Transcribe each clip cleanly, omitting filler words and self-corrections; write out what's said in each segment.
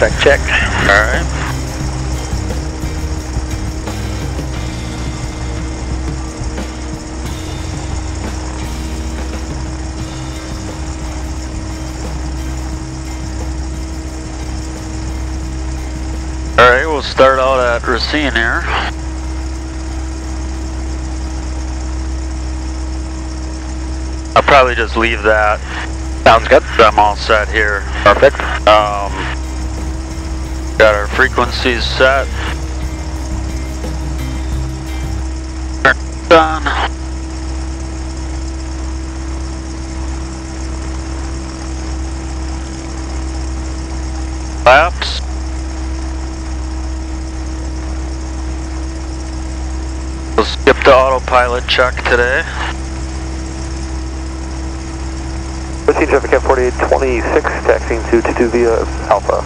Check, check. Alright. Alright, we'll start out at Racine here. I'll probably just leave that. Sounds good. I'm all set here. Perfect. Got our frequencies set. Done. Laps. We'll skip the autopilot check today. Racine traffic at 4826, taxiing to 22 via Alpha.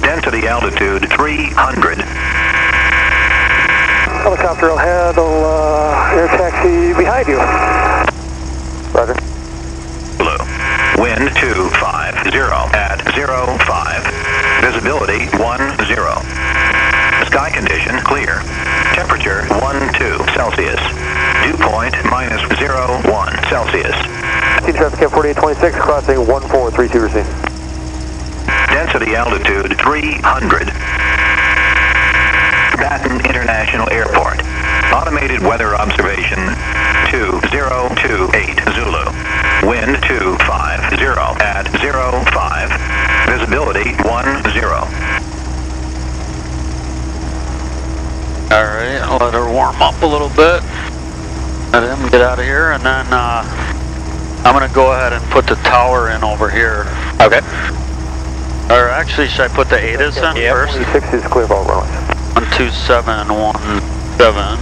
Density altitude 300. Helicopter will handle air taxi behind you. Roger. Blue. Wind 250 at 05. Visibility 10. Sky condition clear. Temperature 12 Celsius. Dew point -01 Celsius. Racine traffic at 4826, crossing 1432 Racine. Density altitude 300. Baton International Airport. Automated weather observation 2028 Zulu. Wind 250 at 05. Visibility 10. Alright, I'll let her warm up a little bit. Let him get out of here, and then I'm going to go ahead and put the tower in over here. Okay. Or actually, should I put the ATIS in first? 46 is clear of all runways. 12717.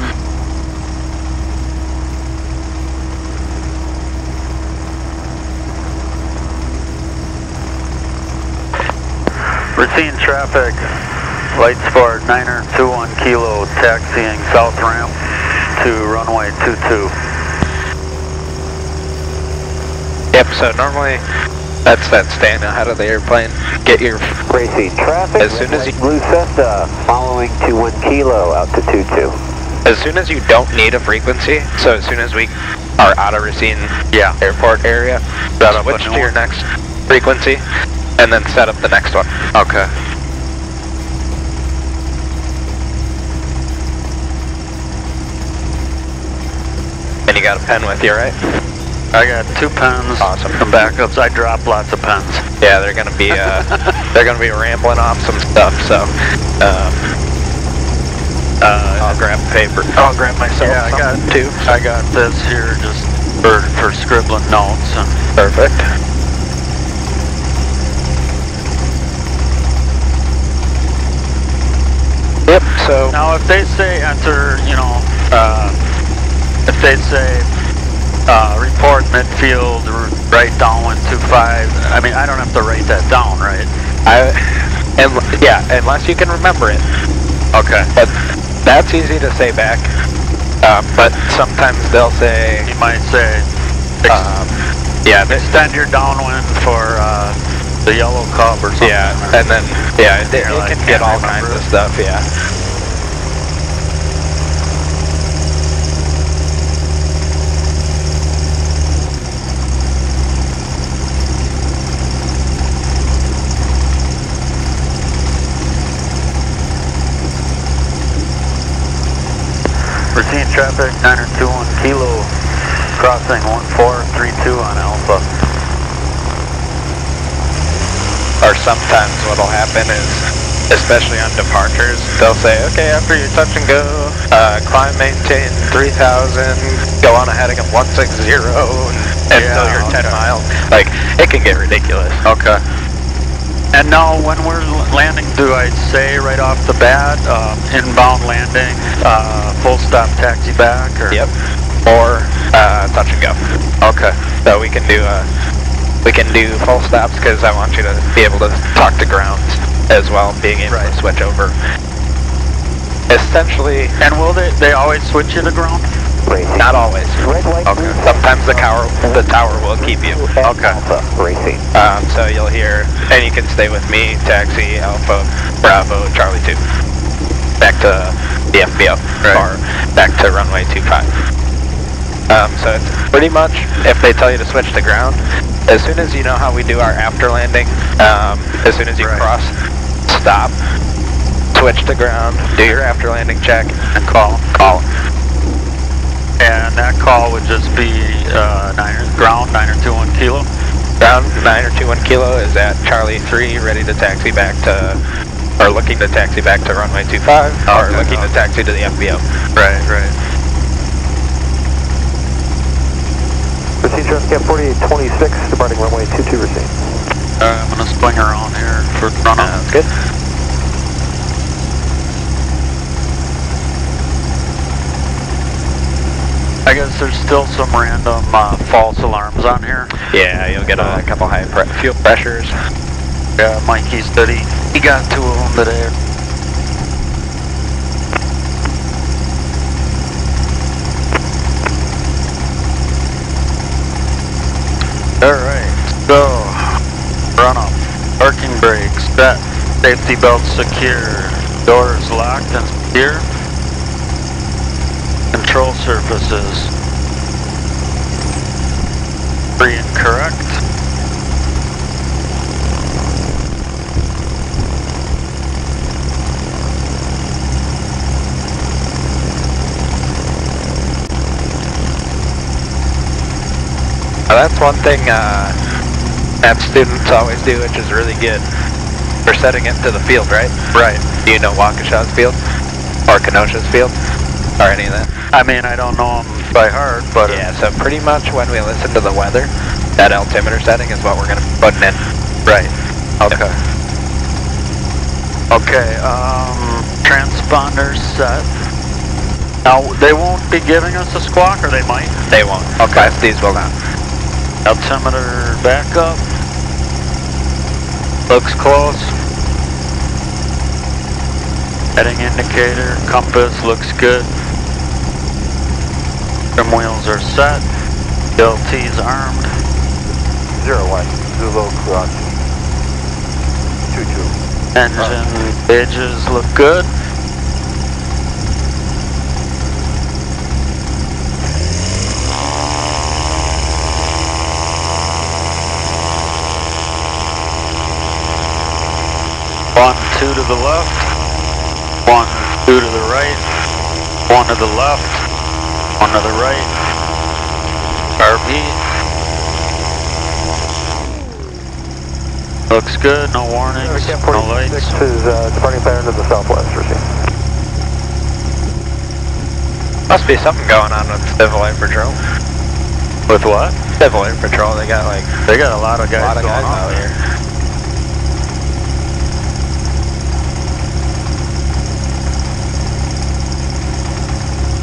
Racine traffic, light sport 921 kilo, taxiing south ramp to runway 22. Yep, so normally that's staying ahead of the airplane. Get your Racine traffic, as soon as you Blue Cessna, following 21 kilo out to 22. as soon as you don't need a frequency, so as soon as we are out of Racine airport area, switch to your next frequency and then set up the next one. Okay. And you got a pen with you, right? I got 2 pens. Awesome. Some backups. I dropped lots of pens. Yeah, they're gonna be rambling off some stuff. So, I'll grab paper. I'll grab myself. Yeah, I got 2. I got this here just for scribbling notes. And Perfect. Yep. So now, if they say enter, if they say report midfield, right downwind 25. I mean, I don't have to write that down, right? yeah, unless you can remember it. Okay. But that's easy to say back. But sometimes they'll say. You might say. Extend your downwind for the yellow cub or something. Yeah, and then it can get all kinds of stuff. Yeah. Racine traffic 921 kilo, crossing 1432 on Alpha. Or sometimes what'll happen is, especially on departures, they'll say, okay, after your touch and go, climb, maintain 3,000, go on a heading of 160, until you're 10 miles. Like, it can get ridiculous. Okay. And now, when we're landing, do I say right off the bat, inbound landing, full stop taxi back, or? Yep. Or touch and go. Okay. So we can do full stops because I want you to be able to talk to grounds as well, being able to switch over. Essentially. And will they always switch you to ground? Racing. Not always. Red light. Okay. Sometimes the tower will keep you. Okay. Alpha, racing. So you'll hear, and you can stay with me, taxi, Alpha, Bravo, Charlie 2. Back to the FBO, or back to runway 25. So it's pretty much, if they tell you to switch to ground, as soon as you know how we do our after landing, as soon as you cross, stop, switch to ground, do your after landing check, and call. And that call would just be ground 9021 kilo. Ground 9021 kilo is at Charlie 3, ready to taxi back to, or looking to taxi back to runway 25, or looking to taxi to the FBO. Right. Receive Transcap 4826, departing runway 22, receive. I'm going to swing around here for run up. Sounds good. I guess there's still some random false alarms on here. Yeah, you'll get a couple high fuel pressures. Yeah, Mikey said he got 2 of them today. Alright, so run up. Parking brakes set. Safety belt secure. Doors locked and secure. Control surfaces. Free and correct. That's one thing that students always do, which is really good. For setting into the field, right? Right. Do you know Waukesha's field? Or Kenosha's field? Or any of that? I mean, I don't know them by heart, but... Yeah, so pretty much when we listen to the weather, that altimeter setting is what we're going to be putting in. Right. Okay. Okay, transponders set. Now, they won't be giving us a squawk, or they might? They won't. Okay. Class D's will not. Altimeter backup. Looks close. Heading indicator, compass looks good. Trim wheels are set. LT's armed. 01, Zulu cross. 22. Engine gauges look good. One, 2 to the left. 1, 2 to the right. 1 to the left. 1 to the right. RP. Looks good, no warnings, no lights. 46 is departing pattern to the southwest, receive. Must be something going on with Civil Air Patrol. With what? Civil Air Patrol, they got a lot of guys, going on out here.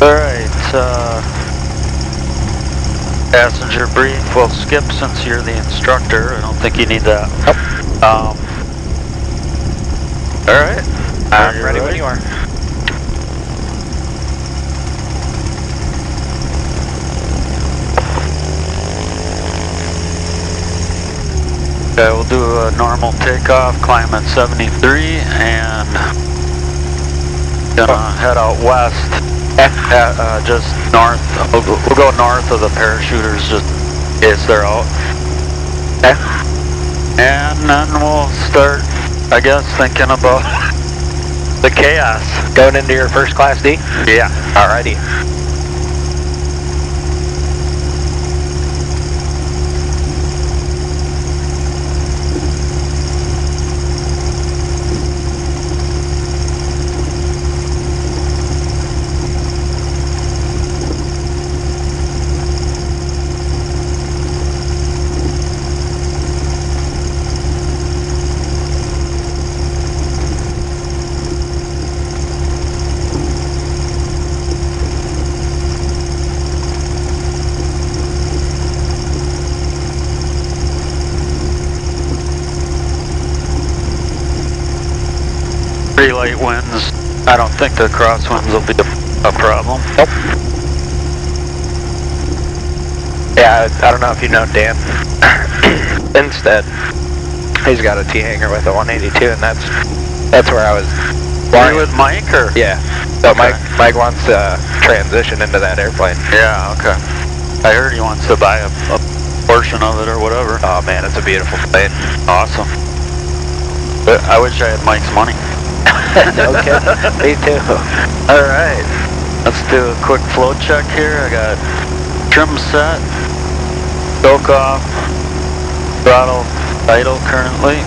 Alright, passenger brief, we'll skip since you're the instructor. I don't think you need that. Nope. Alright. I'm ready when you are. Okay, we'll do a normal takeoff, climb at 73, and gonna head out west. Just north. We'll go north of the parachuters just in case they're out. Okay. And then we'll start, I guess, thinking about the chaos. Going into your first Class D? Yeah. Alrighty. Pretty light winds. I don't think the crosswinds will be a problem. Nope. Yeah, I don't know if you know Dan. Instead, he's got a T-hanger with a 182, and that's where I was. Are you with Mike, or? Yeah. So Okay. Mike wants to transition into that airplane. Yeah, okay. I heard he wants to buy a portion of it or whatever. Oh man, it's a beautiful plane. Awesome. But I wish I had Mike's money. No kidding. Me too. All right. Let's do a quick flow check here. I got trim set, choke off, throttle idle currently,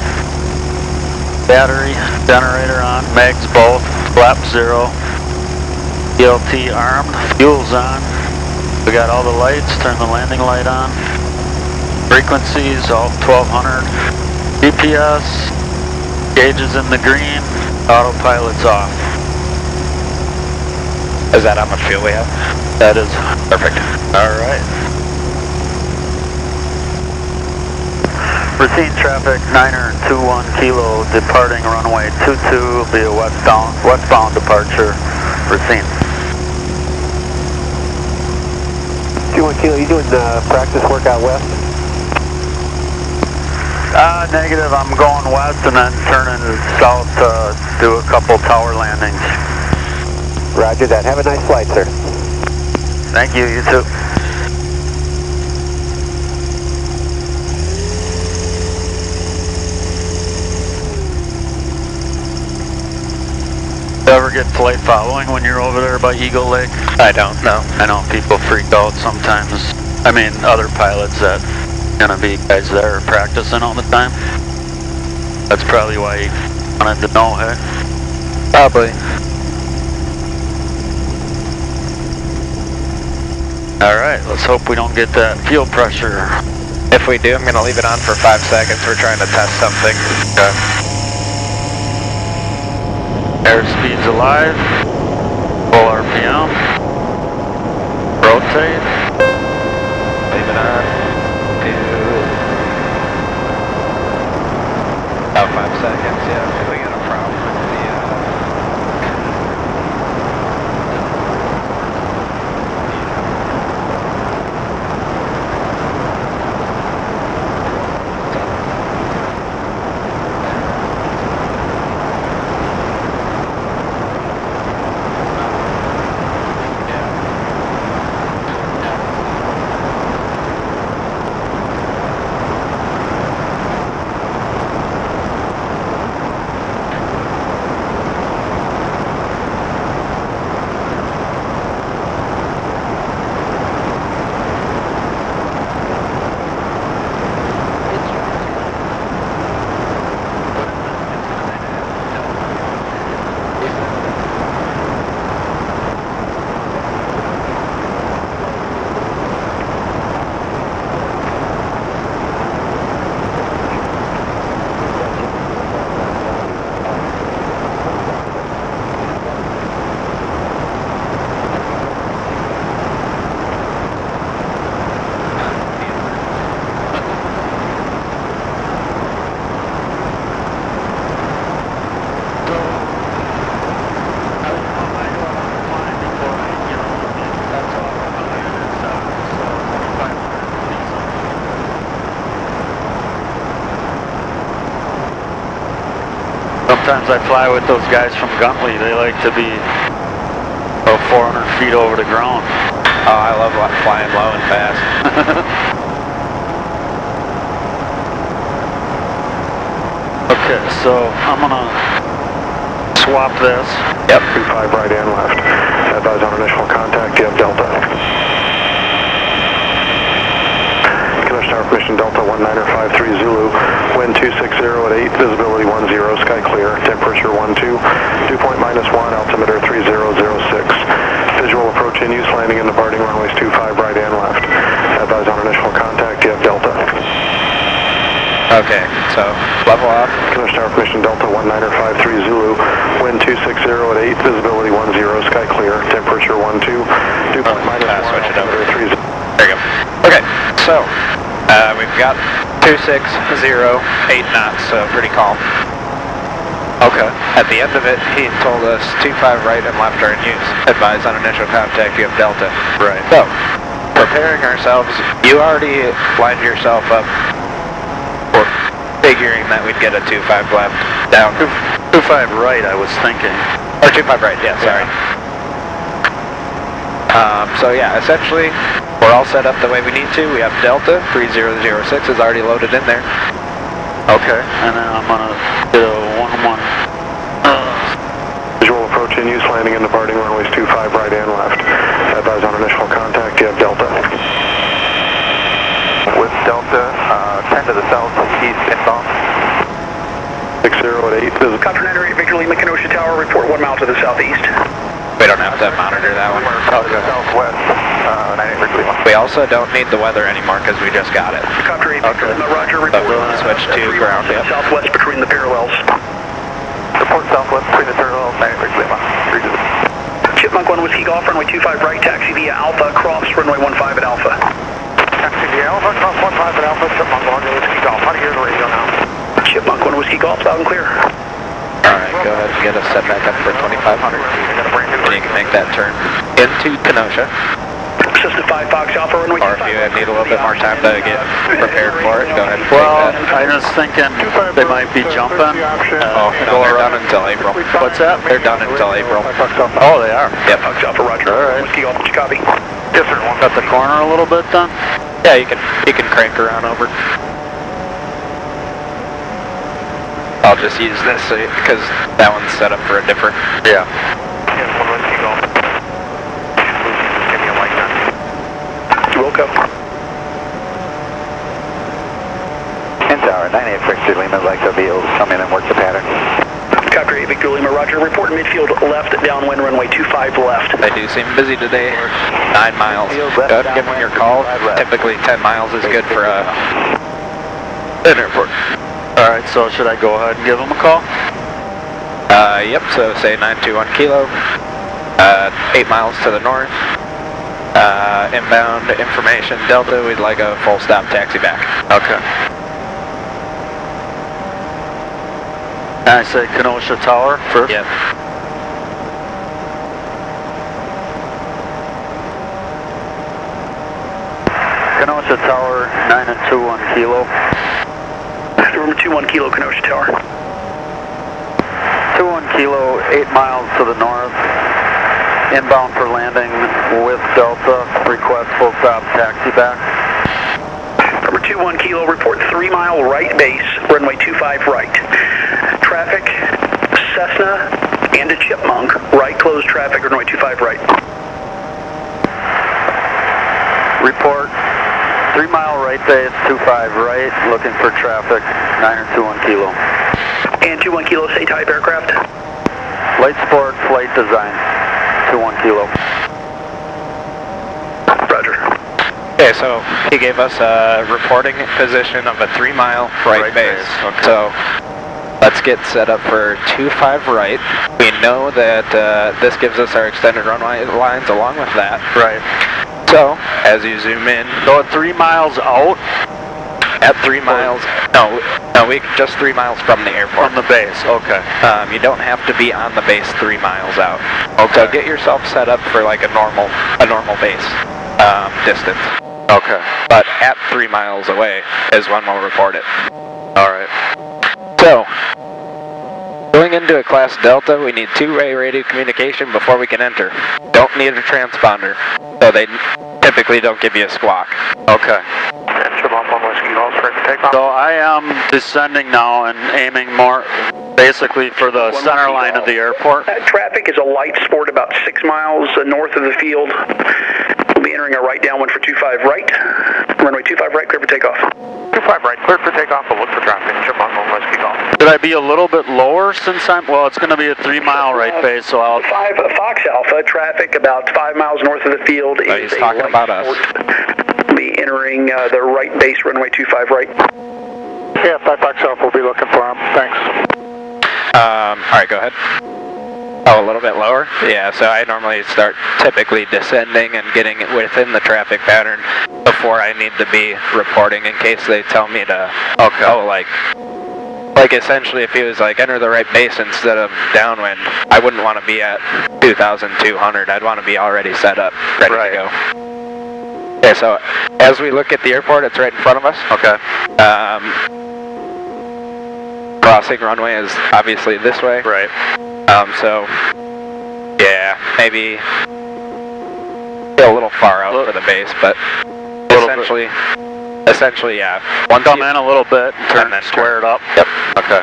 battery, generator on, mags both, flap 0, ELT armed, fuel's on. We got all the lights, turn the landing light on, frequencies, all 1200, GPS, gauges in the green, autopilot's off. Is that how much fuel we have? That is Perfect. all right. Routine traffic, 921 kilo, departing runway 22 via westbound departure, routine. 21 kilo, you doing practice work out west? Negative, I'm going west and then turning south to do a couple tower landings. Roger that. Have a nice flight, sir. Thank you, you too. You ever get flight following when you're over there by Eagle Lake? I don't know. I know people freak out sometimes. I mean, other pilots that gonna be guys there practicing all the time. That's probably why you wanted to know, hey? Probably. Alright, let's hope we don't get that fuel pressure. If we do, I'm gonna leave it on for 5 seconds. We're trying to test something. Okay. Airspeed's alive. Full RPM. Rotate. Leave it on. About 5 seconds, yeah. If we got a problem with the Sometimes I fly with those guys from Guntley. They like to be about 400 feet over the ground. Oh, I love flying low and fast. Okay, so I'm gonna swap this. Yep. 25 right and left. Advise on initial contact, you have Delta. Kenosha Tower Mission Delta 1953 Zulu, wind 260 at 8, visibility 10, sky clear, temperature 12, dew point -1, altimeter 3006. Visual approach in use, landing and departing runways 25 right and left. Advise on initial contact, you have Delta. Okay, so level off. Kenosha Tower Mission Delta 1953 Zulu, wind 260 at 8, visibility 10, sky clear, temperature 12, dew point -1, switch it up. altimeter 30. There you go. Okay, so we've got 260, 8 knots, so pretty calm. Okay. At the end of it, he told us 25 right and left are in use. Advise on initial contact, you have Delta. Right. So, preparing ourselves, you already lined yourself up for figuring that we'd get a 2-5 left down. 2-5 right, I was thinking. Or 2-5 right, yeah, sorry. So yeah, essentially, we're all set up the way we need to. We have Delta, 3006 is already loaded in there. Okay, and then I'm gonna do a 1-1. Visual approach in use, landing and departing runways 25 right and left. Advise on initial contact, you have Delta. With Delta, 10 to the southeast inbound. 60 at 8, visible. Copter 908, Victor Lima, Kenosha Tower, report 1 mile to the southeast. We don't have to monitor that one. Okay. Southwest, 98 Victor Lima. We also don't need the weather anymore because we just got it. Copter 8, Victor Lima, roger, report. But we'll switch to ground, yep. Southwest between the parallels. Report southwest between the parallels, 98 Victor Lima. Chipmunk 1 Whiskey Golf, runway 25 right, taxi via Alpha, cross runway 15 at Alpha. Taxi via Alpha, cross 15 at Alpha, Chipmunk 1 Whiskey Golf. How do you hear the radio now? Chipmunk 1 Whiskey Golf, loud and clear. Alright, go ahead and get us set back up for 2500. And you can make that turn into Kenosha. Cessna 5 Fox Alpha, runway 25. Or if you need a little bit more time to get prepared for it, go ahead and Well, take that. I was thinking they might be jumping. Oh, no, they're done until April. What's that? They're done until April. Oh, they are. Yep. Fox Alpha, roger. Alright. Whiskey Golf, copy. Yes, sir. Cut the corner a little bit then? Yeah, you can crank around over. I'll just use this because that one's set up for a different. Yeah. Yes, 1 Whiskey Golf. Give me a light then. Wilco. In tower, 98 Victor Lima, like to be able to come in and work the pattern. Copter 8 Victor Lima, roger. Report midfield left, downwind runway 25 left. They do seem busy today. 9 miles. Go ahead and give them your call. Typically 10 miles is good for an airport. Alright, so should I go ahead and give them a call? Yep, so say 921 kilo, 8 miles to the north, inbound information Delta, we'd like a full stop taxi back. Okay. And I say Kenosha Tower first? Yep. Kenosha Tower, 9 and 2 on kilo. Number 21 Kilo, Kenosha Tower. 2 kilo, 8 miles to the north. Inbound for landing with Delta. Request full stop taxi back. Number 21 Kilo, report 3 mile right base, runway 25 right. Traffic, Cessna and a Chipmunk, right closed traffic, runway 25 right. Report 3 mile right base, 25 right, looking for traffic, 9 or 2 kilo. And 21 Kilo, say type aircraft. Light sport, flight design, 2 kilo. Roger. Okay, so he gave us a reporting position of a 3 mile right base. Okay. So let's get set up for 25 right. We know that this gives us our extended runway lines along with that. Right. So as you zoom in, So at 3 miles out? at 3 miles, no, we just 3 miles from the airport. From the base, okay. You don't have to be on the base 3 miles out. Okay. So get yourself set up for like a normal base distance. Okay. But at 3 miles away is when we'll report it. Alright. So, going into a class Delta, we need two-way radio communication before we can enter. Don't need a transponder, so they typically don't give you a squawk. Okay. So I am descending now and aiming more basically for the center line of the airport. Traffic is a light sport about 6 miles north of the field. We'll be entering a right downwind for 25 right. Runway 25 right, clear for takeoff. 25 right, clear for takeoff, but look for traffic. Chipmunk 1 Whiskey Golf. Should I be a little bit lower since well, it's going to be a 3 mile right base, so I'll... 5 Fox Alpha, traffic about 5 miles north of the field. He's talking about us. We'll be entering the right base, runway 25 right. Yeah, 5 Fox Alpha, we'll be looking for him. Thanks. Alright, go ahead. Oh, a little bit lower? Yeah, so I normally start typically descending and getting within the traffic pattern before I need to be reporting in case they tell me to, like essentially if he was like enter the right base instead of downwind, I wouldn't want to be at 2,200. I'd want to be already set up, ready to go. Okay, so as we look at the airport, it's right in front of us. Okay. Crossing runway is obviously this way. Right. So, yeah, maybe a little far out for the base, but essentially, yeah. One come in a little bit, turn and square it up. Yep. Okay.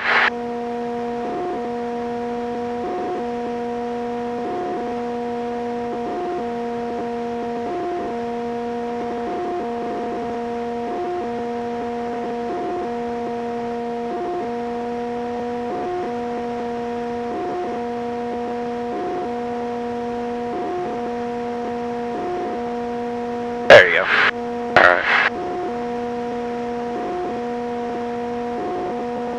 There you go. Alright.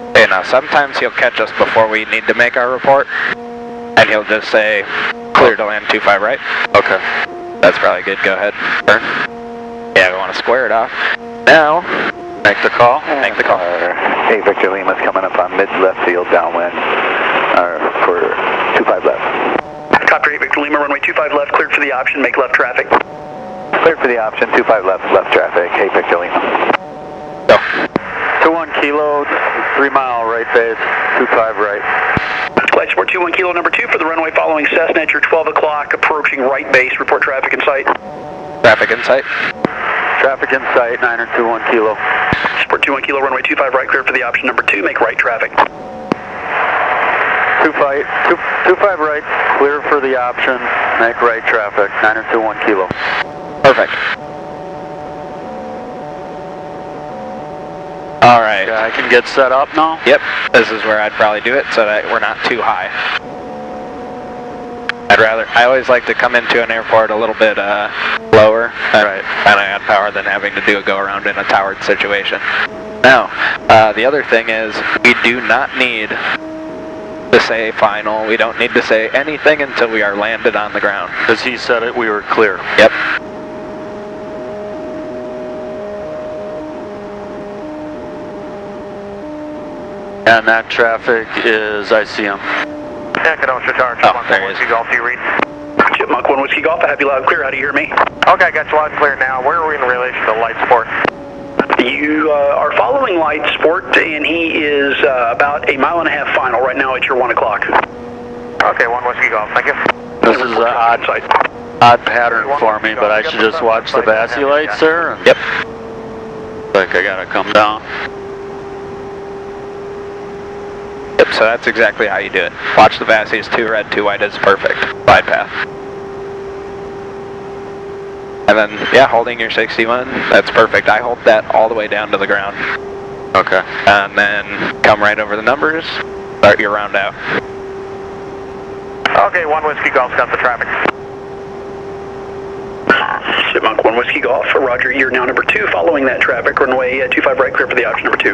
Okay, now sometimes he'll catch us before we need to make our report, and he'll just say, clear to land 25 right. Okay. That's probably good. Go ahead. Turn. Yeah, we want to square it off. Now, Make the call. make the call. 8 Victor Lima's coming up on mid left field downwind for 25 left. Copter 8 Victor Lima, runway 25 left, cleared for the option, make left traffic. Cleared for the option, 25 left, left traffic, 8 Victor Lima. Go. 21 kilo, 3 mile right base, 25 right. Flight support 21 kilo number 2 for the runway following Cessna at your 12 o'clock, approaching right base, report traffic in sight. Traffic in sight. Traffic in sight, 921 kilo. Support 21 kilo, runway 25 right, cleared for the option number 2, make right traffic. 25 right, clear for the option, make right traffic, 921 kilo. Perfect. All right. Yeah, I can get set up now? Yep. This is where I'd probably do it so that we're not too high. I always like to come into an airport a little bit lower, Right. and I add power than having to do a go around in a towered situation. Now, the other thing is we do not need to say final. We don't need to say anything until we are landed on the ground. Because he said it, we were clear. Yep. And that traffic is ICM. Yeah, Kenosha Tower, Oh, there he is. Golf, do you read? Chipmunk 1 Whiskey Golf, I have you loud and clear, how do you hear me? Okay, I got you loud and clear now. Where are we in relation to light sport? You are following light sport, and he is about a mile and a half final right now at your 1 o'clock. Okay, 1 Whiskey Golf, thank you. This is an odd pattern for me, but I should just watch the Bassy lights there? Yep. Like I gotta come down. Yep, so that's exactly how you do it. Watch the Bassies, 2 red, 2 white is perfect. Glide path. And then, yeah, holding your 61, that's perfect. I hold that all the way down to the ground. Okay. And then come right over the numbers, start your round out. Okay, 1 Whiskey Golf's got the traffic. Chipmunk 1 Whiskey Golf, roger, you're now number 2 following that traffic, runway 25 right, clear for the option number 2.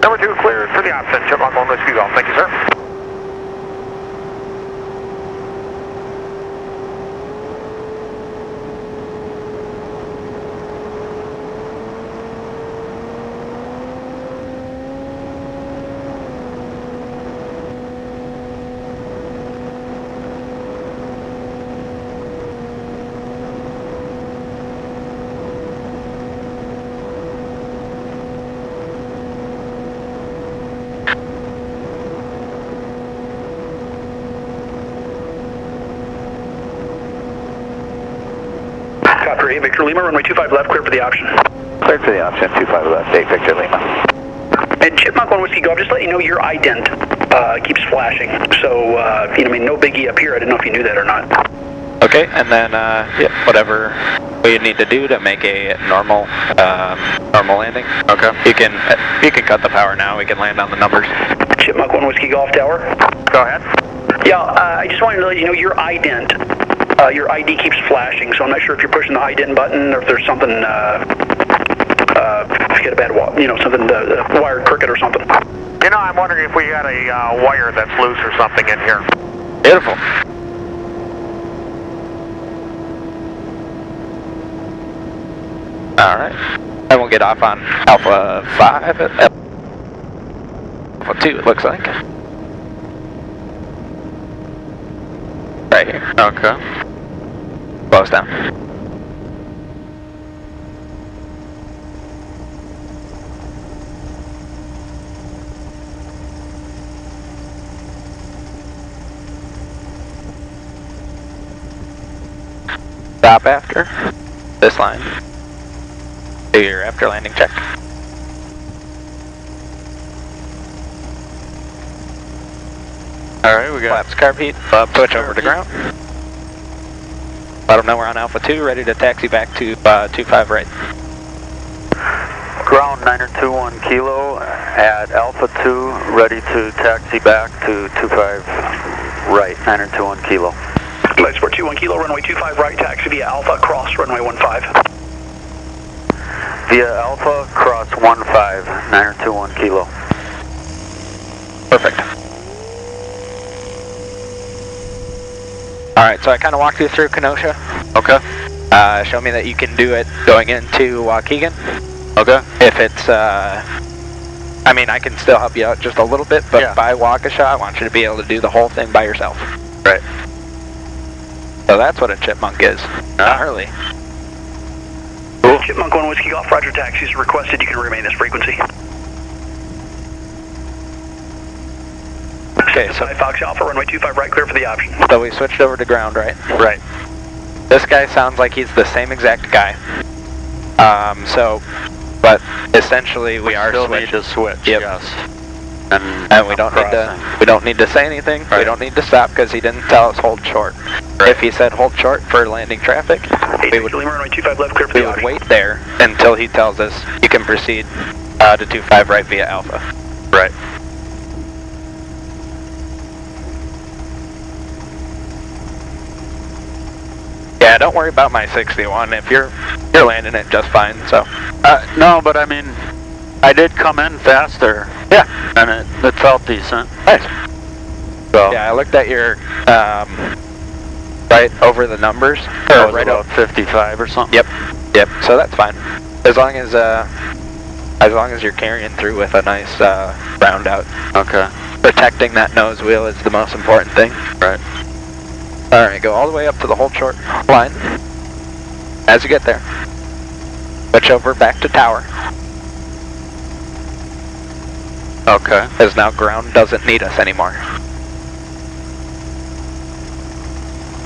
Number 2 cleared for the option, Chipmunk 1 Whiskey Golf, thank you, sir. Copter 8 Victor Lima, runway 25 left, clear for the option. Cleared for the option, 25 left, 8 Victor Lima. And Chipmunk 1 Whiskey Golf, just let you know your ident keeps flashing. So, you know, I mean, no biggie up here. I didn't know if you knew that or not. Okay, and then, yeah, whatever we need to do to make a normal landing. Okay. You can cut the power now. We can land on the numbers. Chipmunk 1 Whiskey Golf Tower. Go ahead. Yeah, I just wanted to let you know your ident. Your ID keeps flashing, so I'm not sure if you're pushing the ident button or if there's something, if you get a bad, something, wired crooked or something. You know, I'm wondering if we got a wire that's loose or something in here. Beautiful. Alright. And we'll get off on Alpha 5, Alpha 2 it looks like. Right here. Okay. Close down. Stop after this line. Do your after landing check. Alright, we got Flaps carb heat. Switch over to ground. Let them know we're on Alpha 2, ready to taxi back to 25 right. ground 921 kilo at Alpha 2, ready to taxi back to 25 right, 921 kilo. Flight Sport 21 kilo, runway 25 right, taxi via Alpha, cross runway 15. Via Alpha, cross 15, 921 kilo. Perfect. Alright, so I kind of walked you through Kenosha. Okay. Show me that you can do it going into Waukegan. Okay. If it's, I mean, I can still help you out just a little bit, but yeah. by Waukesha, I want you to be able to do the whole thing by yourself. Right. So that's what a chipmunk is. Gnarly. Cool. Chipmunk 1 Whiskey Golf, Roger, taxi is requested. You can remain this frequency. Okay, so Fox Alpha, runway 25 right, clear for the option. So we switched over to ground, right? Right. This guy sounds like he's the same exact guy. But essentially we are still switched. need to switch. Yep. Yes. And we don't need to say anything. Right. We don't need to stop because he didn't tell us hold short. Right. If he said hold short for landing traffic, we would runway 25 left, clear for we the would option. wait there until he tells us you can proceed to 25 right via Alpha. Right. Yeah, don't worry about my 61. If you're landing it just fine. So. No, but I mean, I did come in faster. Yeah. And it felt decent. Nice. So. Yeah, I looked at your right over the numbers. Or right right about 55 or something. Yep. Yep. So that's fine. As long as you're carrying through with a nice round out. Okay. Protecting that nose wheel is the most important thing. Right. All right, go all the way up to the hold short line. As you get there, switch over back to tower. Okay. Because now ground doesn't need us anymore.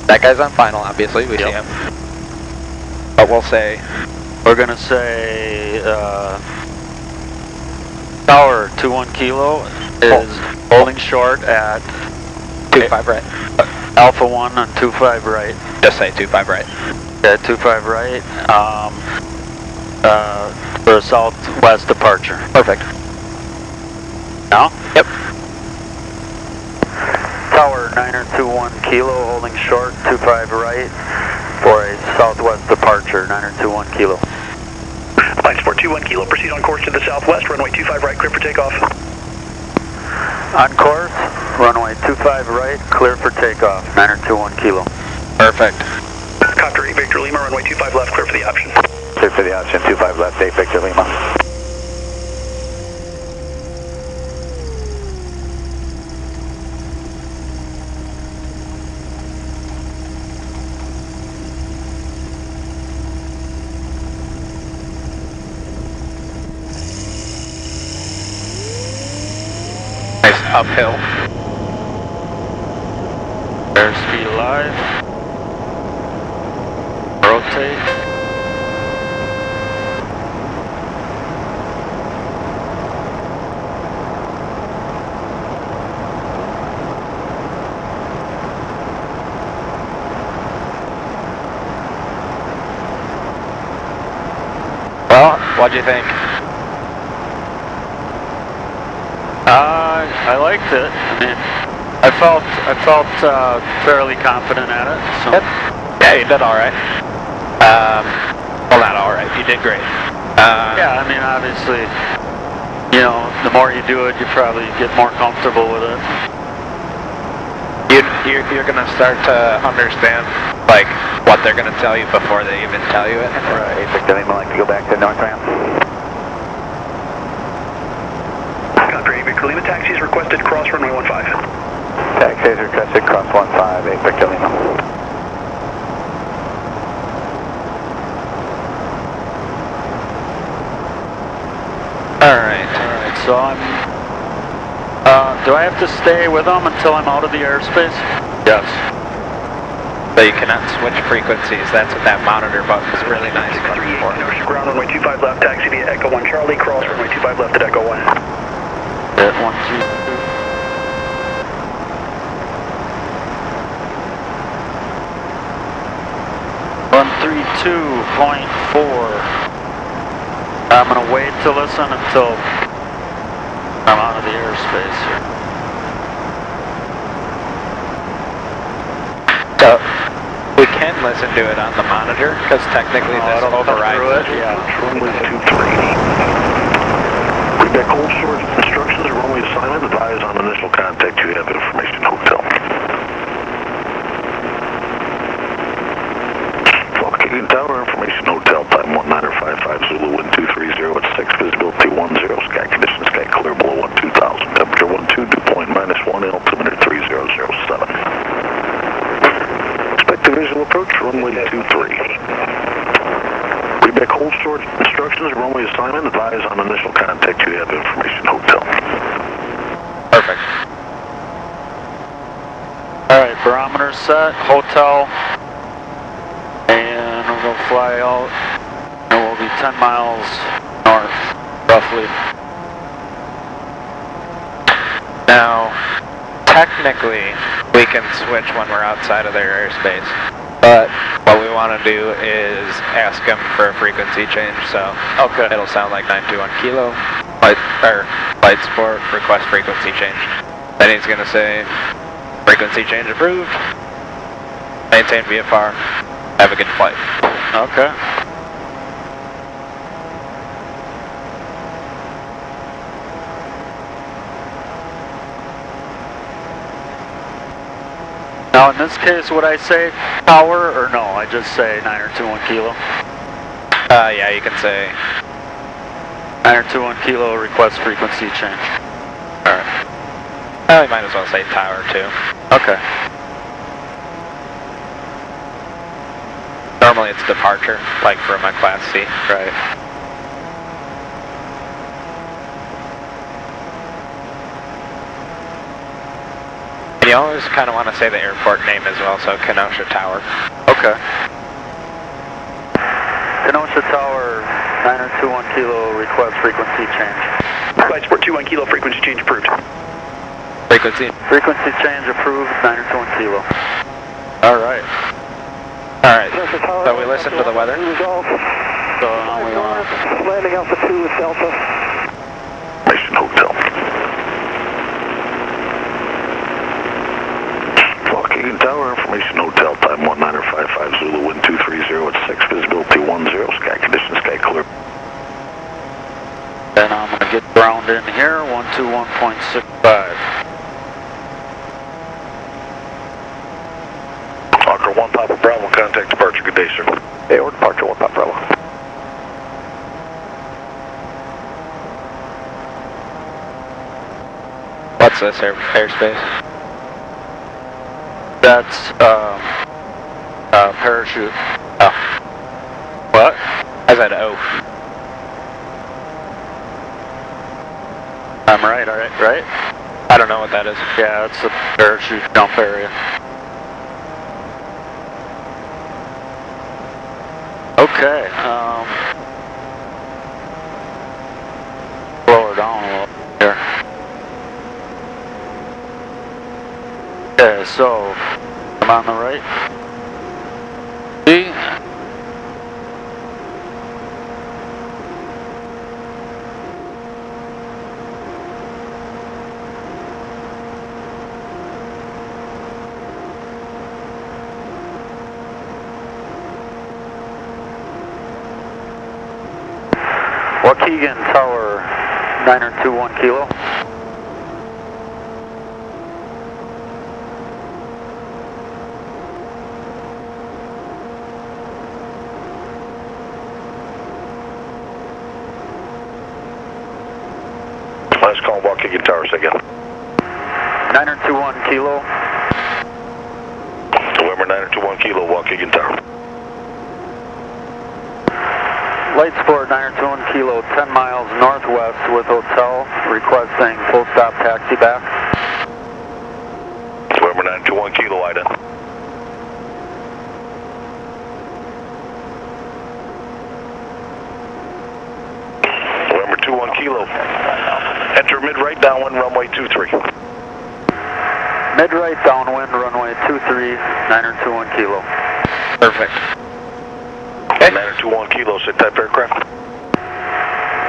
That guy's on final, obviously, we see him. But we'll say... We're gonna say, tower 21 kilo is holding short at 25 right. Alpha 1 on 25 right. Just say 25 right. Yeah, 25 right. For a southwest departure. Perfect. Now? Yep. Tower 921 kilo holding short 25 right for a southwest departure 921 kilo. Flight Sport 21 kilo, proceed on course to the southwest, runway 25 right, clear for takeoff. On course, runway 25 right, clear for takeoff, 921 kilo. Perfect. Copter 8 Victor Lima, runway 25 left, clear for the option. Clear for the option, 25 left, 8 Victor Lima. Nice uphill. Airspeed alive. Rotate. Well, what'd you think? I liked it. I mean, I felt fairly confident at it. So. Yep. Yeah, you did all right. Well, not all right. You did great. Yeah, I mean, obviously, you know, the more you do it, you probably get more comfortable with it. You're gonna start to understand like what they're gonna tell you before they even tell you it. Right, 8 Victor Lima, like to go back to north ramp. Copter 8 Victor Lima, taxi is requested, cross runway 15. Taxi is requested, cross 15, 8 Victor Lima. Alright. So I'm, do I have to stay with them until I'm out of the airspace? Yes. So you cannot switch frequencies. That's what that monitor button is really nice for. Kenosha, ground runway 25 left, taxi via Echo 1 Charlie, cross runway 25 left at Echo 1. At 122. 132.4. I'm gonna wait to listen until I'm out of the airspace here. We can listen to it on the monitor, because technically this overrides it. Yeah. Runway 23. Read cold storage instructions, runway assignment, advise on initial contact, you have information hotel. Waukegan Tower, information hotel, time 1955 Zulu, wind 230 at 6, visibility 10, sky conditions, sky clear below 12,000, temperature 12, dew point -1, altimeter 3007. Expect a visual approach, runway 23. Read back hold storage instructions, runway assignment, advise on initial contact, you have information hotel. Perfect. Alright, barometer set, hotel, and we're going to fly out, and we'll be 10 miles north, roughly. Now, technically, we can switch when we're outside of their airspace, but what we want to do is ask them for a frequency change, so Okay. it'll sound like 921 kilo, flight support, request frequency change. Then he's going to say, frequency change approved, maintain VFR, have a good flight. Okay. Now in this case, would I say power or no? I just say 921 kilo. Yeah, you can say 921 kilo, request frequency change. Alright. We might as well say tower too. Okay. Normally it's departure, like from a Class C. Right. And you always kind of want to say the airport name as well, so Kenosha Tower. Okay. Kenosha Tower, 921 kilo, request frequency change. Flight support 21 kilo, frequency change approved. Frequency. Frequency change approved, 921 kilo. Alright. Alright, so we listen to the weather. So now we want Landing altitude with Delta. Mission Hotel. Waukegan Tower, information hotel, time 1955 Zulu, wind 230 at 6, visibility 10, sky conditions, sky clear. Then I'm going to get ground in here, 121.65. Hawker 1 Papa Bravo, contact departure, good day sir. Hey, or departure 1 Papa Bravo. What's this airspace? That's parachute. Oh. What? I said O. I'm right, alright, right? I don't know what that is. Yeah, it's the parachute jump area. Okay, slow her down a little here. Okay, so I'm on the right. See? Waukegan Tower, 921 kilo. Last call, Waukegan Tower, say again. 921 kilo. November 921 kilo, Waukegan Tower. Light Sport 921 kilo, 10 miles northwest with hotel, requesting full stop taxi back. November 921 kilo, Ida. kilo. Enter mid-right downwind, runway 23. Mid-right downwind, runway 23, 921 kilo. Perfect. Okay. 921 kilo, sit type aircraft.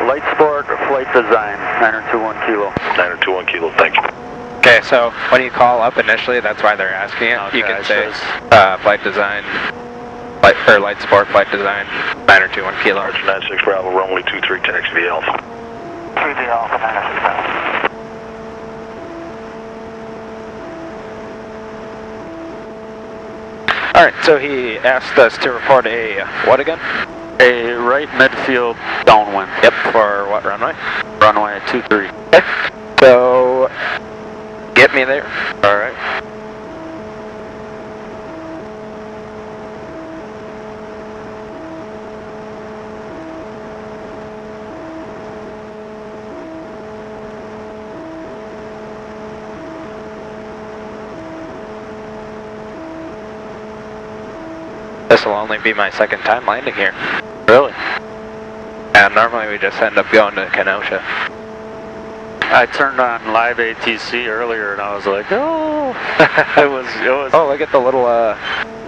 Light Sport Flight Design, 921 kilo. 921 kilo, thank you. Okay, so when you call up initially, that's why they're asking it. Okay, You can say says- flight design, light sport flight design, 921 kilo. Archer 96 Bravo, runway 23, taxi via Alpha. 3 Alpha, 96 Bravo. Alright, so he asked us to report a, what again? A right midfield downwind. Yep, for what runway? Runway 23. Okay, so get me there. Alright. This will only be my second time landing here. Really? And normally we just end up going to Kenosha. I turned on live ATC earlier and I was like, oh, it was. Oh, look at the little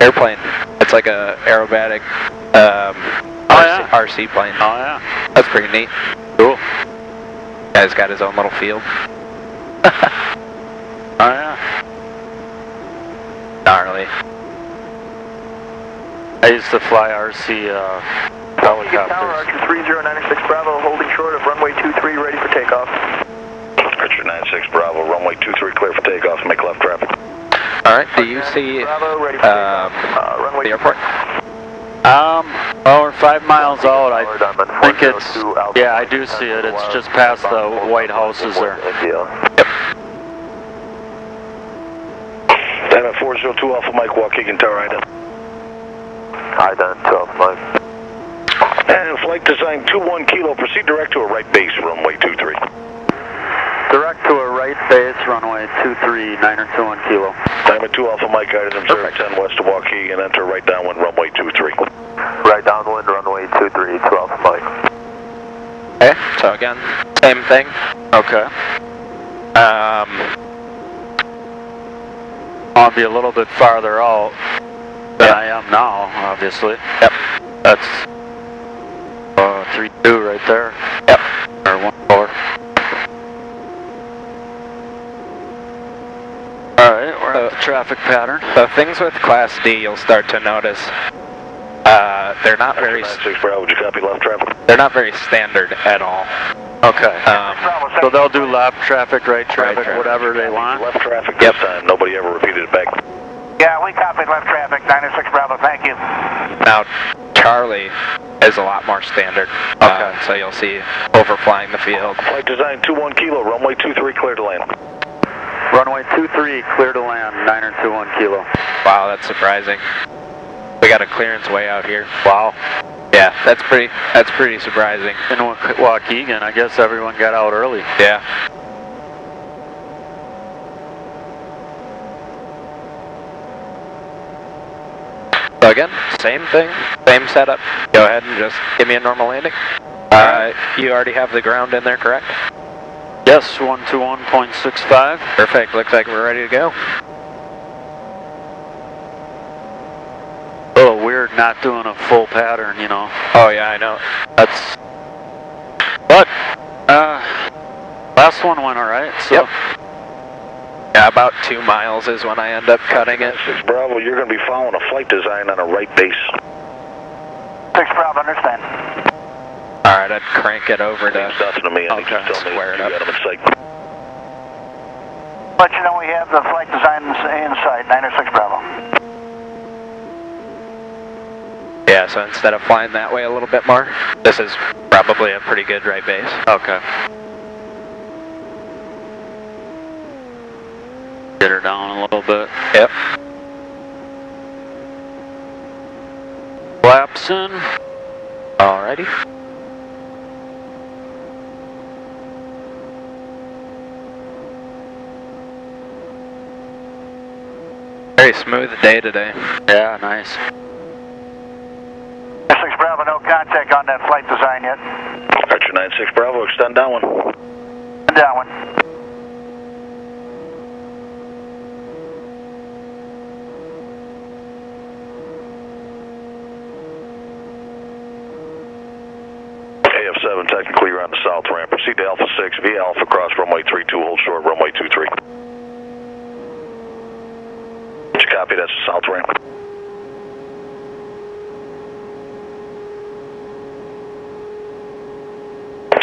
airplane. It's like a aerobatic RC plane. Oh yeah. That's pretty neat. Cool. Guy's got his own little field. Oh yeah. Gnarly. I used to fly RC Tower, helicopters. Archer 3096 Bravo, holding short of runway 23, ready for takeoff. Archer 96 Bravo, runway 23, clear for takeoff, make left traffic. Alright, do you see Bravo, ready for takeoff. Runway the airport? Well, we're 5 miles out. I think it's, yeah, I do see it. It's just past the White Houses there. Yep. Time at 402 Alpha Mike, Waukegan Tower, I done. Hi, done, 12 Mike. And flight design 21 kilo, proceed direct to a right base, runway 23. Direct to a right base, runway 23, 921 kilo. Time at 2 Alpha Mike, item observe 10 west of Waukegan, enter right downwind, runway 23. Right downwind, runway 23, 2 Alpha Mike. Okay, so again, same thing. Okay. I'll be a little bit farther out than I am now, obviously. Yep. That's 3-2 right there. Yep. Or 1-4. Alright, we're at the traffic pattern. So things with Class D, you'll start to notice, they're not very. 96 Bravo, would you copy left traffic? They're not very standard at all. Okay. So they'll do left traffic, right traffic, traffic. whatever they want. Left traffic this time, nobody ever repeated it back. Yeah, we copied left traffic, 96 Bravo, thank you. Now, Charlie is a lot more standard. Okay. So you'll see overflying the field. Flight design 21 kilo, runway 23, clear to land. Runway 23, clear to land, 921 kilo. Wow, that's surprising. We got a clearance way out here. Wow. Yeah, that's pretty surprising. In Waukegan, I guess everyone got out early. Yeah. So again, same thing, same setup. Go ahead and just give me a normal landing. You already have the ground in there, correct? Yes, 121.65. Perfect, looks like we're ready to go. A little weird not doing a full pattern, you know. Oh yeah, I know. That's... But, last one went alright, so... Yep. Yeah, about 2 miles is when I end up cutting it. 6 Bravo, you're going to be following a flight design on a right base. 6 Bravo, understand. Alright, I'd crank it over to... Nothing to me, I think Okay, just tell me square it you up. got them in sight. Let you know we have the flight design inside, 96 Bravo. Yeah, so instead of flying that way a little bit more, this is probably a pretty good right base. Okay. Get her down a little bit. Yep. Flaps in. Alrighty. Very smooth day today. Yeah, nice. 6 Bravo, no contact on that flight design yet. Archer Archer 96 Bravo, extend downwind. Downwind. AF7, technically you're on the south ramp. Proceed to Alpha 6, via Alpha, cross runway 32, hold short, runway 23. Did you copy? That's the south ramp.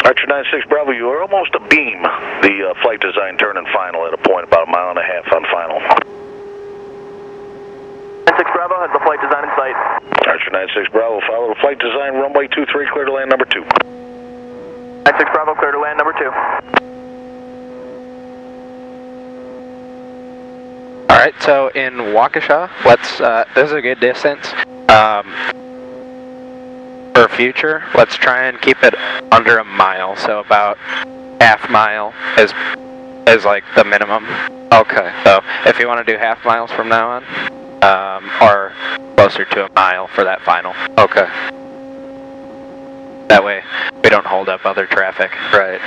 Archer 96 Bravo, you are almost abeam the flight design turn and final at a point about 1.5 miles on final. 96 Bravo has the flight design in sight. Archer 96 Bravo, follow the flight design, runway 23, clear to land number 2. 96 Bravo, clear to land number 2. Alright, so in Waukesha, this is a good distance. For future, let's try and keep it under 1 mile, so about half mile is like the minimum. Okay. So if you want to do half miles from now on, or closer to 1 mile for that final. Okay. That way we don't hold up other traffic. Right.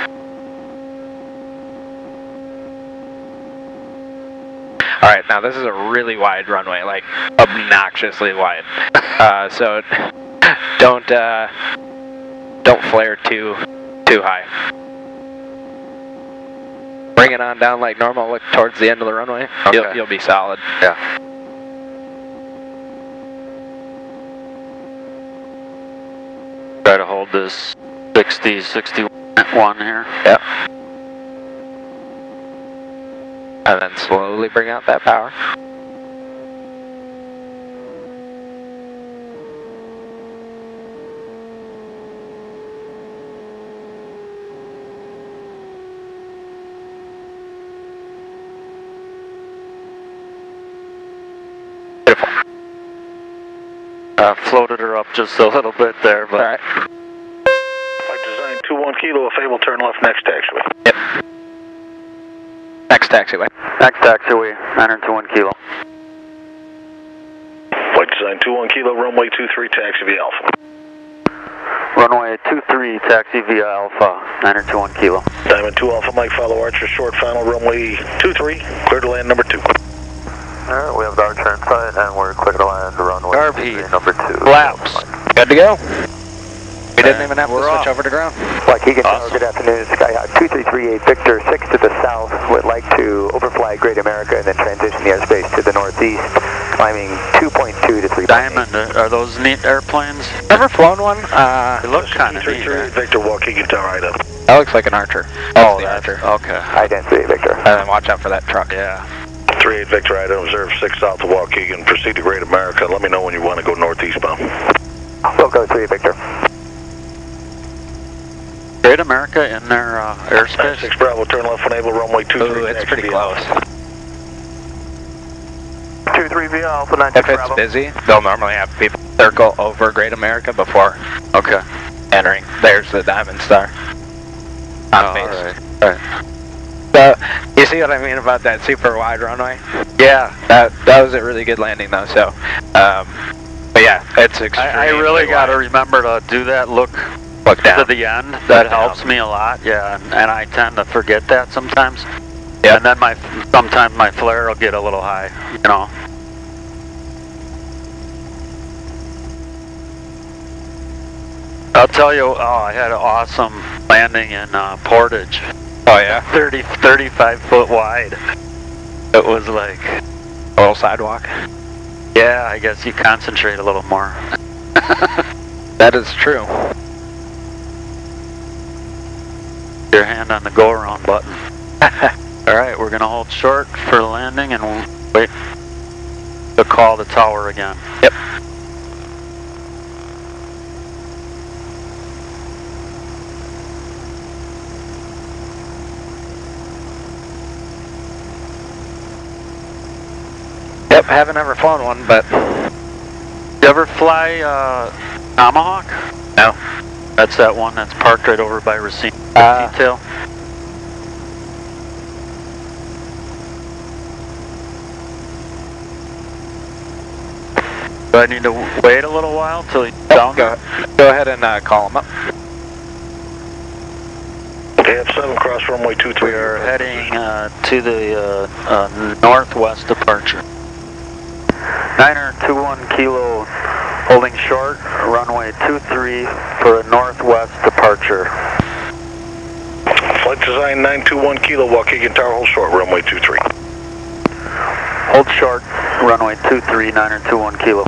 Alright, now this is a really wide runway, like obnoxiously wide. So don't flare too high. Bring it on down like normal, look towards the end of the runway. Okay. You'll be solid. Yeah. Try to hold this 60, 61 here. Yep. And then slowly bring out that power. Beautiful. Floated her up just a little bit there, but... Alright. Flight design 21 kilo, if able, turn left next taxiway. Yep. Next taxiway. Next taxiway, 921 kilo. Flight design 21 kilo, runway 23, taxi via Alpha. Runway 23, taxi via Alpha, 921 kilo. Diamond 2 Alpha, Mike, follow Archer, short final, runway 23, clear to land number 2. Alright, we have the Archer in sight and we're clear to land runway RP, number 2. Flaps. Good to go. We didn't even have to switch over to ground. Waukegan Tower, good afternoon. Skyhawk 2338 Victor, 6 to the south. Would like to overfly Great America and then transition the airspace to the northeast, climbing 2.2 to 3. Diamond, are those neat airplanes? Ever flown one? They look kind of neat. 338 Victor, Waukegan Tower, right up. That looks like an Archer. Oh, the Archer. Okay. High density Victor. And then watch out for that truck. Yeah. 38 Victor, item observe 6 south of Waukegan, proceed to Great America. Let me know when you want to go northeastbound. We'll go 3 Victor. Great America in their airspace? 6 Bravo, turn left when able, runway 23. Ooh, it's pretty close. 23 via Alpha 9 If it's busy, they'll normally have people circle over Great America before Okay. entering. There's the Diamond Star. On base. Alright. So, you see what I mean about that super wide runway? Yeah. That was a really good landing though, so, but yeah, it's extremely I really wide. got to remember to do that look down. to the end. Look That down. helps me a lot, yeah, and I tend to forget that sometimes. Yeah. And then sometimes my flare will get a little high, you know. I'll tell you, I had an awesome landing in Portage. Oh yeah? 35 foot wide. It was like... A little sidewalk. Yeah, I guess you concentrate a little more. That is true. Your hand on the go around button. Alright, we're gonna hold short for landing and we'll wait to call the tower again. Yep. Yep, haven't ever flown one, but... You ever fly Tomahawk? No. That's that one that's parked right over by Racine Detail. Do I need to wait a little while till he's down there? Go ahead and call him up. cross runway 23. We are heading to the northwest departure. 921 kilo, holding short, runway 23 for a northwest departure. Flight design 921 kilo, Waukegan Tower, hold short, runway 23. Hold short, runway 23, 921 kilo.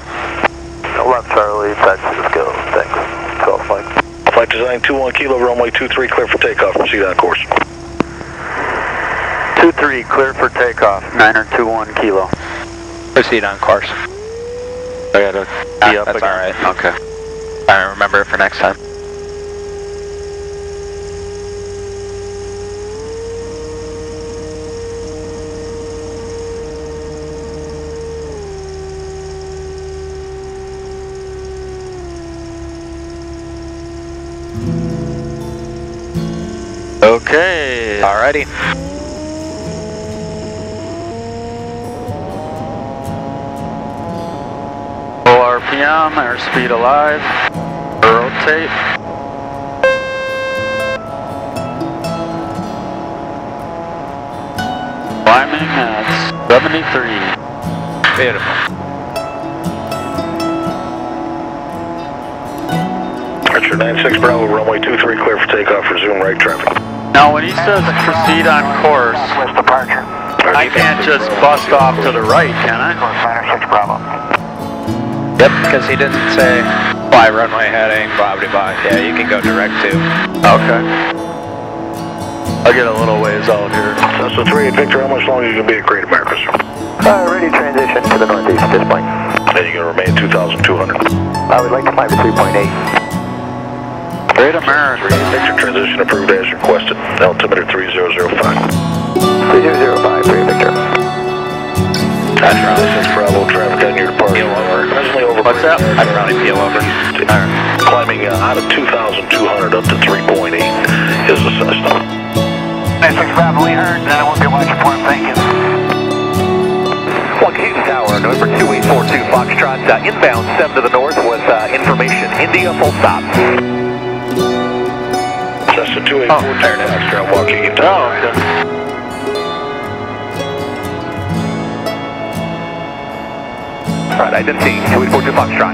Left Charlie, Texas, go. Thanks. 12 flight. Flight design 21 kilo, runway 23, clear for takeoff. Proceed on course. 23, clear for takeoff, 921 kilo. Proceed on course. I gotta be up that's again. alright. Okay. I remember it for next time. Okay. Alrighty. Full RPM, airspeed alive. Rotate. Climbing at 73. Beautiful. Archer 96 Bravo, runway 23, clear for takeoff. Resume right traffic. Now when he says proceed on course, West departure. I can't just bust off to the right, can I? 906 Bravo. Yep, because he didn't say fly runway heading, blah blah blah. Yeah, you can go direct to. Okay. I'll get a little ways out here. Cessna 38 Victor, how much longer you can be at Great America, sir? Ready transition to the northeast at this point. And you're going to remain 2,200. I would like to climb to 3.8. Great America. Victor, transition approved as requested. Altimeter 3005. 3005, Great Victor. I'd probably 6 Bravo, traffic on your departure. peel over. Presently over. What's that? I'd probably peel over. Alright. Climbing out of 2,200 up to 3.8 is the Cessna. 96 Bravo, we heard, and I won't be watching for him, thank you. Waukegan Tower, November 2842 Foxtrot, inbound 7 to the north with information, India full stop. Cessna 2842 Foxtrot, Waukegan Tower. Oh, okay. Right, identity, 2842 Foxtrot.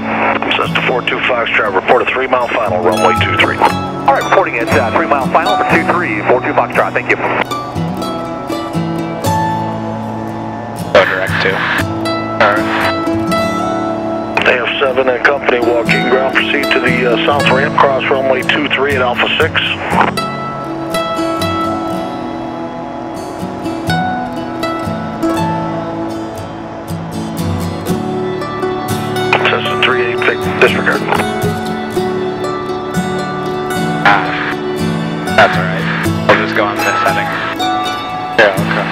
Cessna 42 Foxtrot, report a 3-mile final, runway 23. All right, reporting it, 3-mile final for 23, 42 Foxtrot, thank you. Go direct to. Alright. AF7 and company, Waukegan ground, proceed to the south ramp, cross runway 23 at Alpha 6. Cessna 38, disregard. That's alright. We'll just go on this heading. Yeah, okay.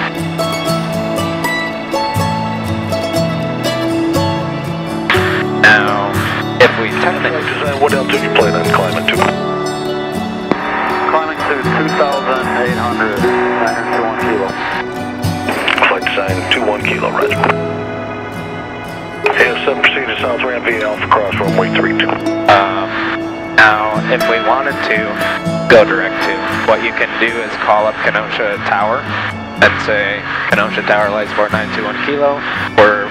Now, if we technically... Design, what altitude you plan on climbing to? Climbing to 2,800, 921 kilo. Flight design 21 kilo, roger. AF7 proceed to south ramp via Alpha Cross runway 32. Now, if we wanted to go direct to, what you can do is call up Kenosha Tower and say, Kenosha Tower, lights 4921 kilo, we're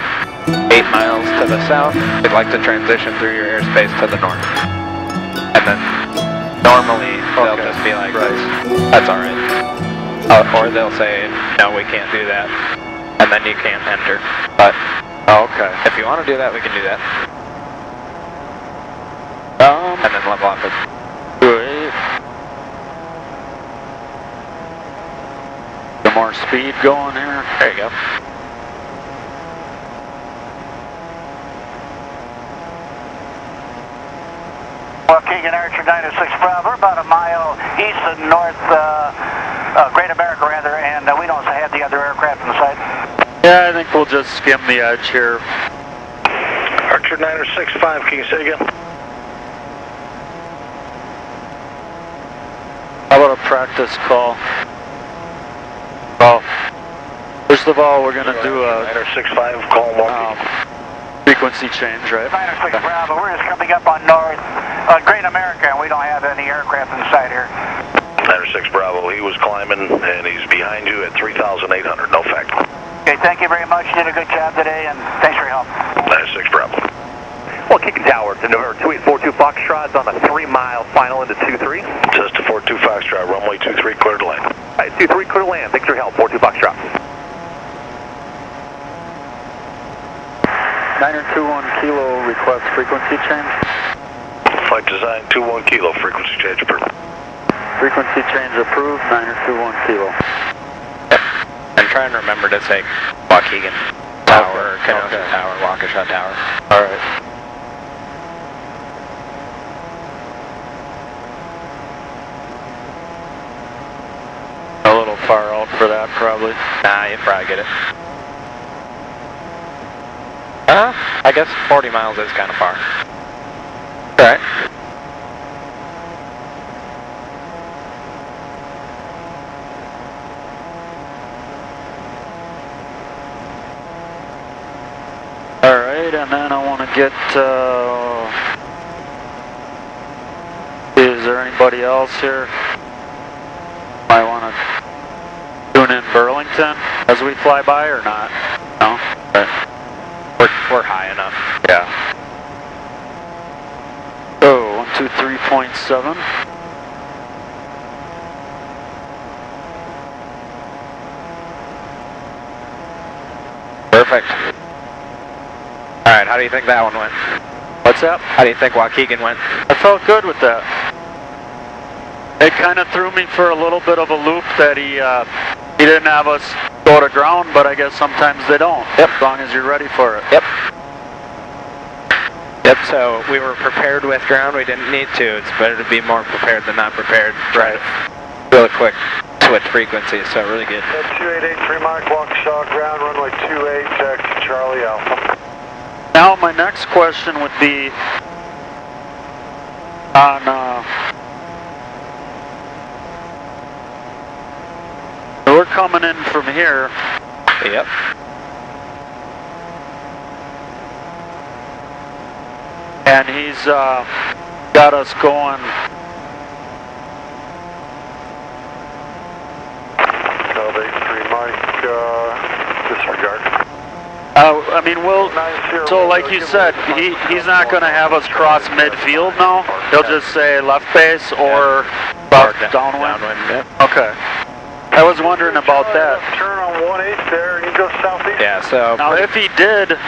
8 miles to the south, we'd like to transition through your airspace to the north. And then, normally, they'll just be like, that's alright. Or they'll say, no, we can't do that, and then you can't enter. But, Okay. if you want to do that, we can do that. And then level off it. Great. Some more speed going here. There you go. Waukegan Archer 96 Bravo, we're about a mile east and north, Great America rather, and we don't have the other aircraft in sight. Yeah, I think we'll just skim the edge here. Archer 965, can you say again? How about a practice call? Well, first of all, we're going to do a 965, call Waukegan. frequency change, right? 96 Bravo, we're just coming up on north, Great America, and we don't have any aircraft in sight here. 96 Bravo, he was climbing and he's behind you at 3,800, no fact. Okay, thank you very much. You did a good job today, and thanks for your help. 96 Bravo. Waukegan Tower to November 2842 Foxtrot on a 3-mile final into 23. Says to 42 Foxtrot, runway 23, clear to land. All right, 23, clear to land. Thanks for your help. 42 Foxtrot. 921 Kilo request frequency change. Flight design 21 Kilo, frequency change approved. Frequency change approved, 921 Kilo. I'm trying to remember to say Waukegan Tower, Kenosha Tower, Waukesha Tower. Alright. A little far out for that, probably. Nah, you probably get it. I guess 40 miles is kind of far. Alright. Alright, and then I want to get, is there anybody else here? I want to tune in Burlington as we fly by or not? No? Okay. We're high enough. Yeah. So, 123.7. Perfect. Alright, how do you think that one went? What's that? How do you think Waukegan went? I felt good with that. It kind of threw me for a little bit of a loop that he didn't have us go to ground, but I guess sometimes they don't. Yep. As long as you're ready for it. Yep. Yep, so we were prepared with ground, we didn't need to. It's better to be more prepared than not prepared. Right. Really quick switch frequency, so really good. 2883 Mike, Waukesha ground, runway 28, taxi Charlie Alpha. Now my next question would be on we're coming in from here. Yep. And he's got us going. 1283 Mike, disregard. I mean, so like you said, he's not going to have us cross midfield now. He'll just say left base or downwind. Yep. Okay. I was wondering about that. Turn on 18 there and you go southeast. Yeah, so Now if he did,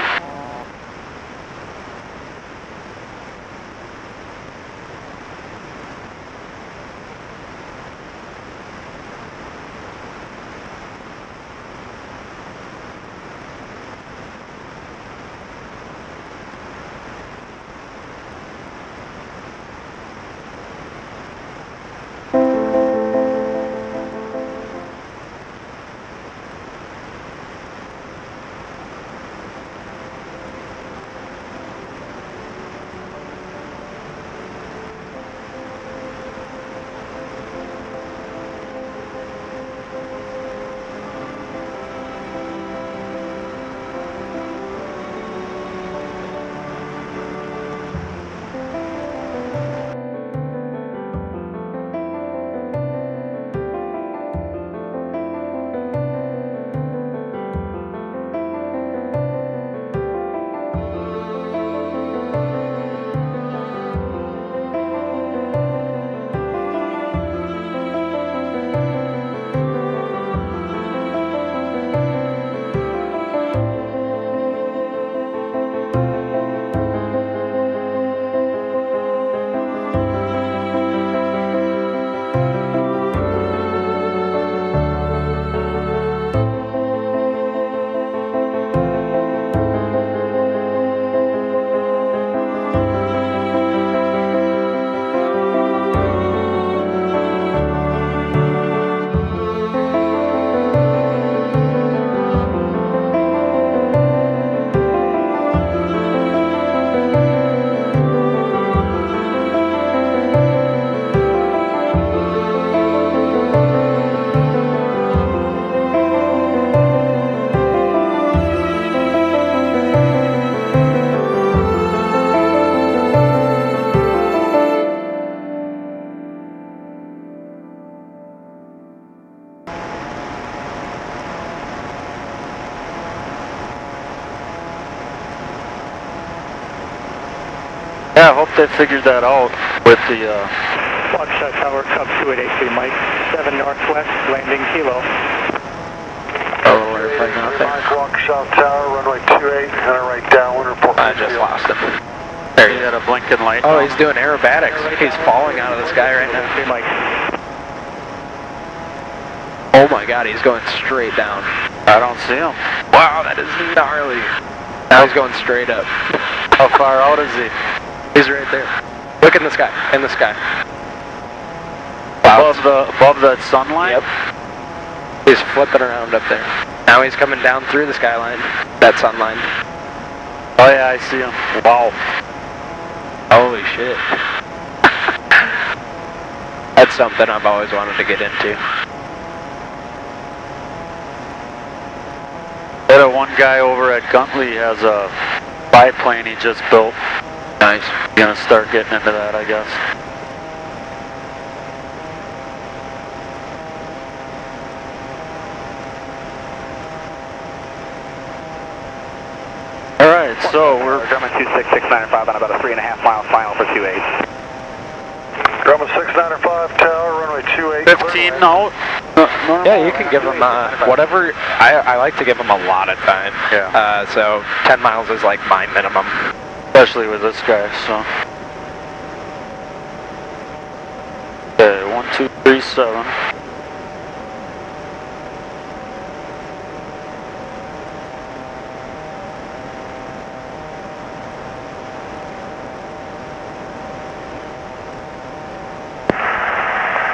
they figured that out with the, Waukesha Tower, Cub 2883, Mike, 7 northwest, landing kilo. A little airplane out there. Mike, Waukegan Tower, runway 28, enter right downwind, report. I just lost him. There he he is. had a blinking light. Oh, he's doing aerobatics. He's falling out of the sky right now. Mike. Oh my god, he's going straight down. I don't see him. Wow, that is gnarly. Now he's going straight up. How far out is he? He's right there. Look in the sky, in the sky. Above that sunlight? Yep. He's flipping around up there. Now he's coming down through the skyline, that sun line. Oh yeah, I see him. Wow. Holy shit. That's something I've always wanted to get into. That one guy over at Guntley has a biplane he just built. Nice. Gonna start getting into that, I guess. Alright, so we're Grumman 26695 on about a 3.5 mile final for 28. Grumman 695 Tower, runway 28. 15 out. Yeah, you can give him whatever. I like to give him a lot of time. Yeah. So 10 miles is like my minimum. Especially with this guy, so. Okay, 1237.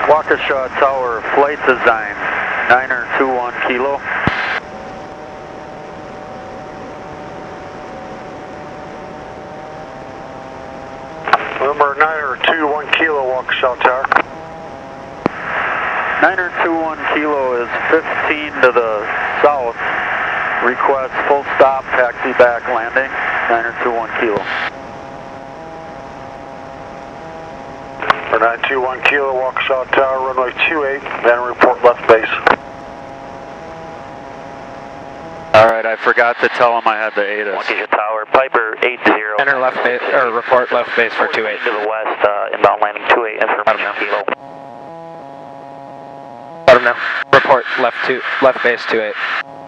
Waukegan Tower flight design, 921 kilo. Number 921 kilo, Waukegan Tower. 921 kilo is 15 to the south. Request full stop, taxi back landing, 921 kilo. For 921 kilo, Waukegan Tower, runway 28, then report left base. Alright, I forgot to tell him I had the ATIS. Waukegan Tower, Piper 80. Enter left base, or report left base for 28. To the west, inbound landing 28, information kilo. Let him know. Report left base 28.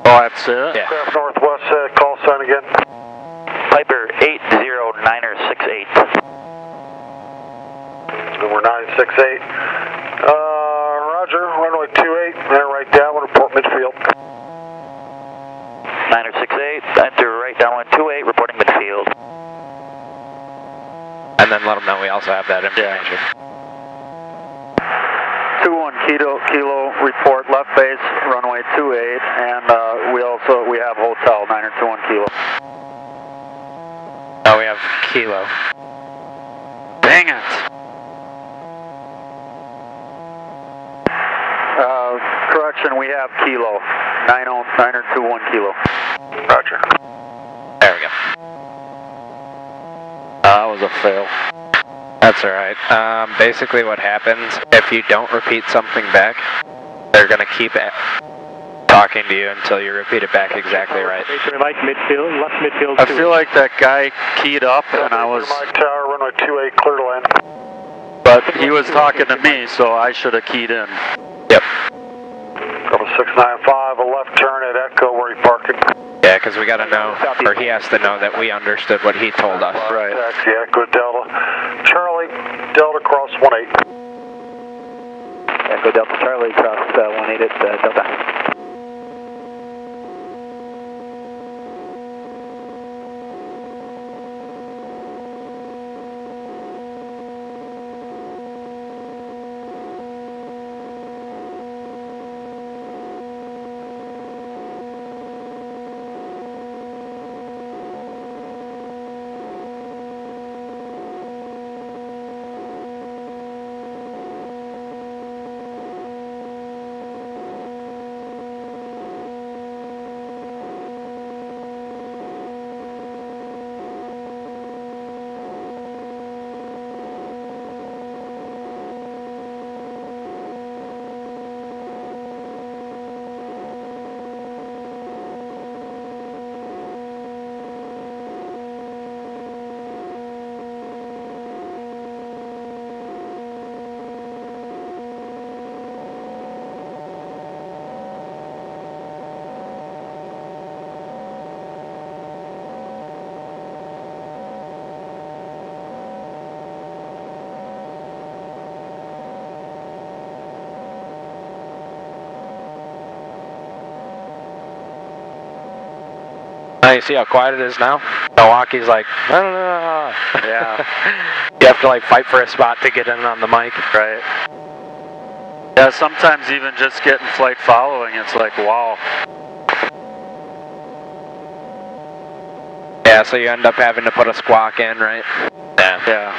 Oh, that's it? Yeah. Craft Northwest, call sign again. Piper 80968. Number 968. Roger, runway 28, enter right downwind, report midfield. 968, enter right downwind 28, reporting midfield. And then let him know we also have that information. 21 kilo, report left base, runway 28, and we have hotel, 921 kilo. Oh, we have kilo. Dang it! Correction, we have kilo, 921 kilo. Roger. There we go. That was a fail. That's alright. Basically what happens, if you don't repeat something back, they're going to keep talking to you until you repeat it back exactly right. Mike, midfield, left midfield. I feel like that guy keyed up and I was... Mike Tower, runway 28, clear to land. But he was talking to me, so I should have keyed in. Yep. Number 695, a left turn at Echo where he parked it. Yeah, because we got to know, or he has to know that we understood what he told us. Right. Taxi Echo Delta. Charlie, Delta cross 18. Echo Delta Charlie, cross 18 at Delta. You see how quiet it is now? Milwaukee's like, I don't know. Yeah. You have to like fight for a spot to get in on the mic. Right. Yeah, sometimes even just getting flight following, it's like, wow. Yeah, so you end up having to put a squawk in, right? Yeah. Yeah.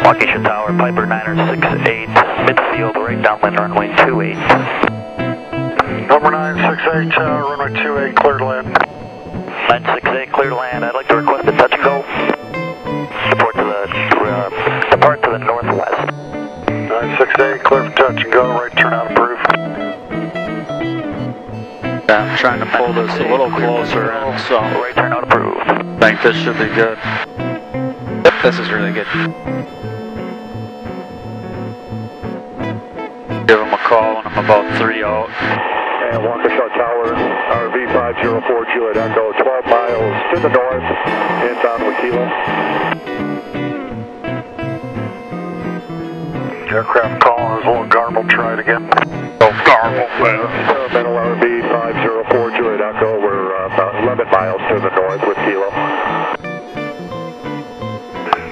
Waukegan Tower, Piper 968, midfield, right downwind, runway 28. Number 968, runway 28, clear to land. 968, clear to land. I'd like to request a touch and go. Depart to the northwest. 968, clear for touch and go, right turn out approved. Yeah, I'm trying to pull this a little closer in, so Right turn out approved. I think this should be good. Yep, this is really good. Give him a call when I'm about 3 out. And Waukesha Tower, RV 504 Juliet Echo, 12 miles to the north, inbound Waukegan. Aircraft calling is a little garbled, try it again. Oh, garble, man. Mental RV 504 Juliet Echo, we're about 11 miles to the north with Kilo.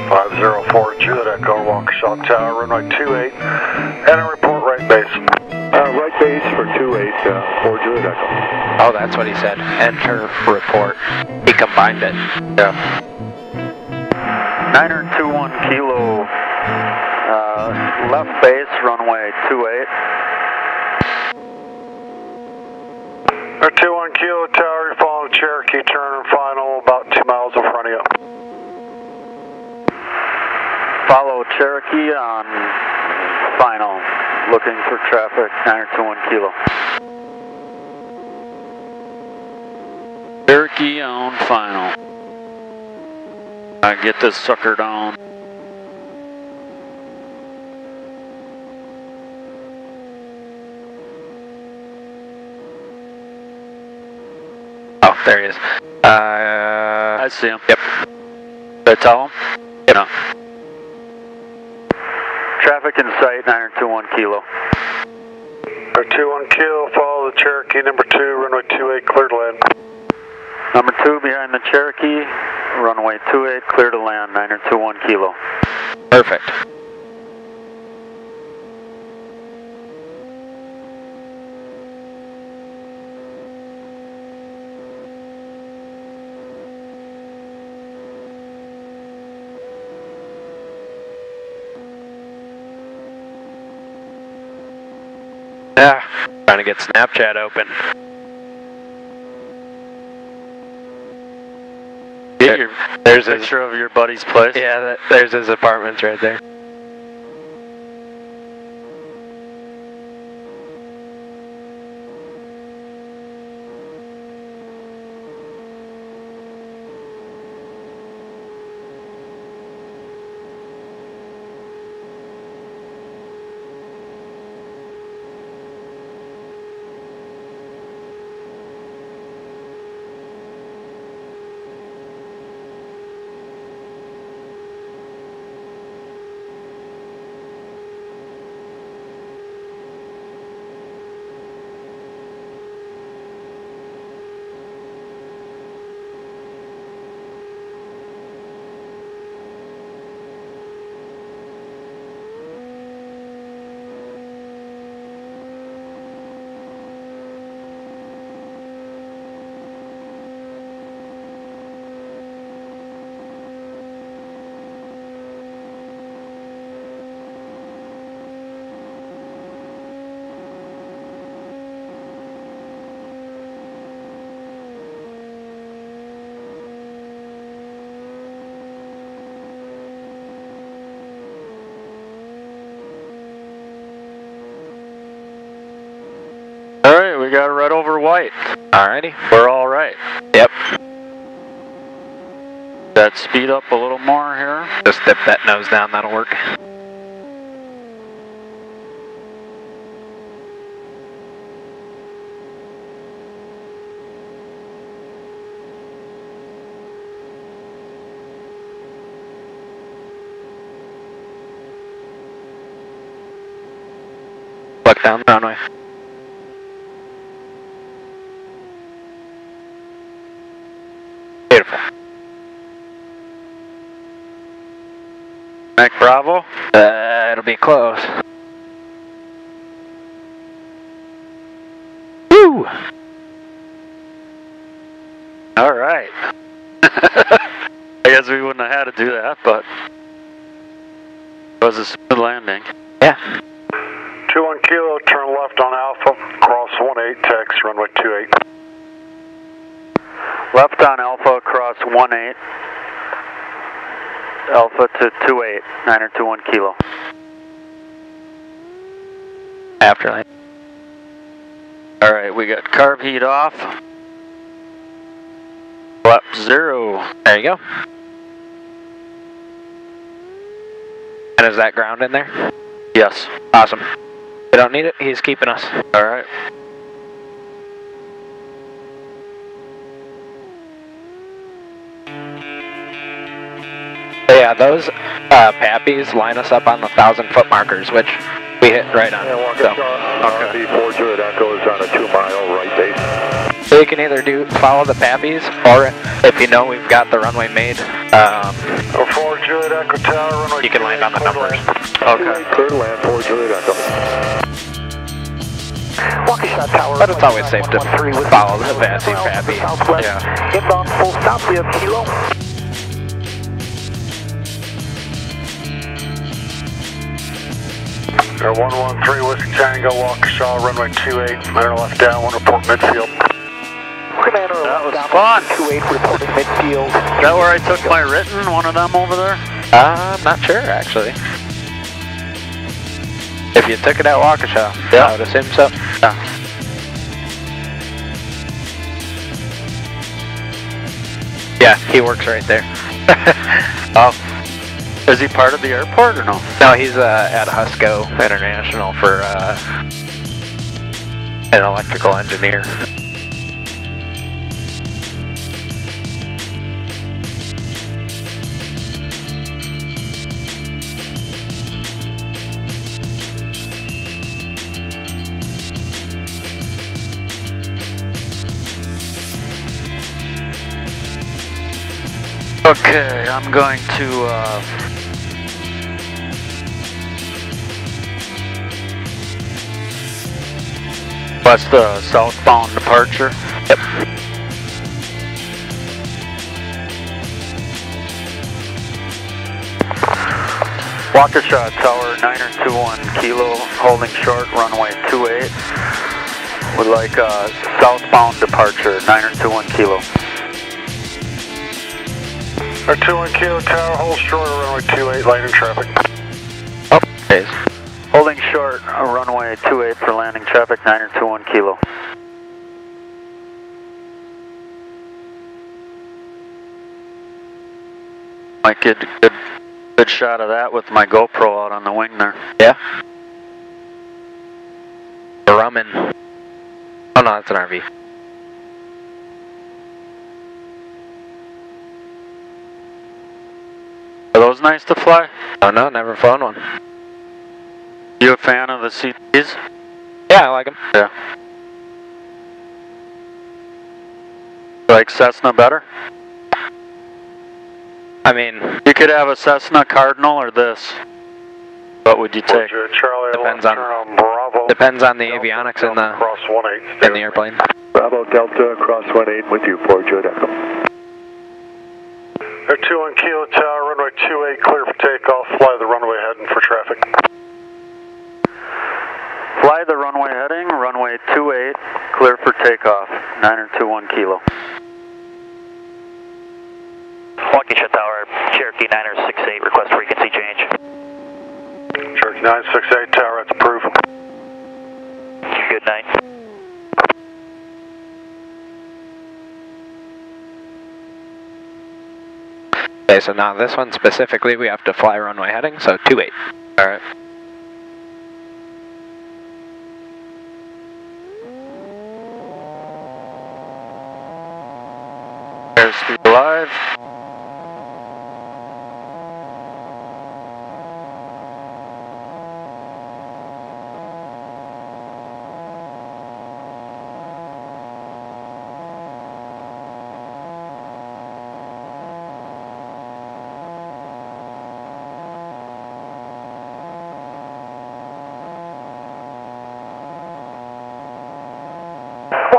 504 Juliet Echo, Waukesha Tower, runway 28, and a report right base. Right base for 28 for Juliet Echo. Oh, that's what he said. Enter report. He combined it. Yeah. 921 Kilo, left base, runway 28. 21 Kilo Tower, you're following Cherokee, turn and final, about 2 miles in front of you. Follow Cherokee on final, looking for traffic, 921 Kilo. Cherokee on final. I get this sucker down. Oh, there he is. I see him. Yep. Did I tell him? Yep. No. Traffic in sight, 921 Kilo. 21 Kilo, follow the Cherokee, number 2, runway 28, clear to land. Number 2 behind the Cherokee, runway 28, clear to land, 921 Kilo. Perfect. Yeah, trying to get Snapchat open. There's his Picture of your buddy's place? Yeah, there's his apartments right there. Alright, we got right over white. Alrighty. We're alright. Yep. That speed up a little more here. Just dip that nose down, that'll work. Look down the runway. Beautiful. Mac Bravo? It'll be close. Woo! All right. I guess we wouldn't have had to do that, but it was a smooth landing. Yeah. 21 Kilo, turn left on Alpha, cross 18, text runway 28. Left on Alpha, cross 18. Alpha to 28, 921 Kilo. Afterlight. All right, we got carb heat off. Flap 0. There you go. And is that ground in there? Yes. Awesome. We don't need it. He's keeping us. All right. Yeah, those pappies line us up on the 1,000-foot markers, which we hit right on. Yeah, Waukegan, So. the 4 Juliet Echo is on a 2-mile right base. So you can either follow the pappies, or if you know we've got the runway made, 4 Juliet Echo Tower, runway you can land on the numbers. Okay. Clear to land, 4 Juliet Echo. Waukegan Tower. But it's always safe to follow the passing pappy. Yeah. Inbound full stop, we have Kilo. Air 113, Whiskey Tango, Waukesha, runway 28, man left down, 1 report midfield. Commander, That was down fun. 28, reporting midfield. Is that where I took my written, one of them over there? I'm not sure, actually. If you took it at Waukesha, Yeah. I would assume so. Yeah. Yeah, he works right there. Oh. Is he part of the airport or no? No, he's at Husco International for an electrical engineer. Okay, I'm going to what's the southbound departure? Yep. Waukesha Tower, 921 Kilo, holding short, runway 28. Would like a southbound departure, 921 Kilo. Air 21 Kilo Tower, hold short, runway 28, landing traffic. Oh, there he is. Holding short, runway 28 for landing traffic, 921 Kilo. Might get a good shot of that with my GoPro out on the wing there. Yeah. Grumman. Oh no, that's an RV. Are those nice to fly? Oh no, never flown one. You a fan of the CTs? Yeah, I like them. Yeah. Like Cessna better? I mean, You could have a Cessna Cardinal or this. What would you take? Charlie, Depends on- turn on Bravo. depends on the avionics in the Cross 18. airplane. Bravo Delta, cross 18 with you, 4 Juliet Echo. Air 21 Kilo Tower, runway 28, clear for takeoff, fly the runway heading for traffic. Fly the runway heading, runway 28, clear for takeoff, 921 Kilo. Waukegan Tower, Cherokee 968, request frequency change. Cherokee 968 Tower, that's approved. Good night. Okay, so now this one specifically, we have to fly runway heading, so 28. Alright. Airspeed alive.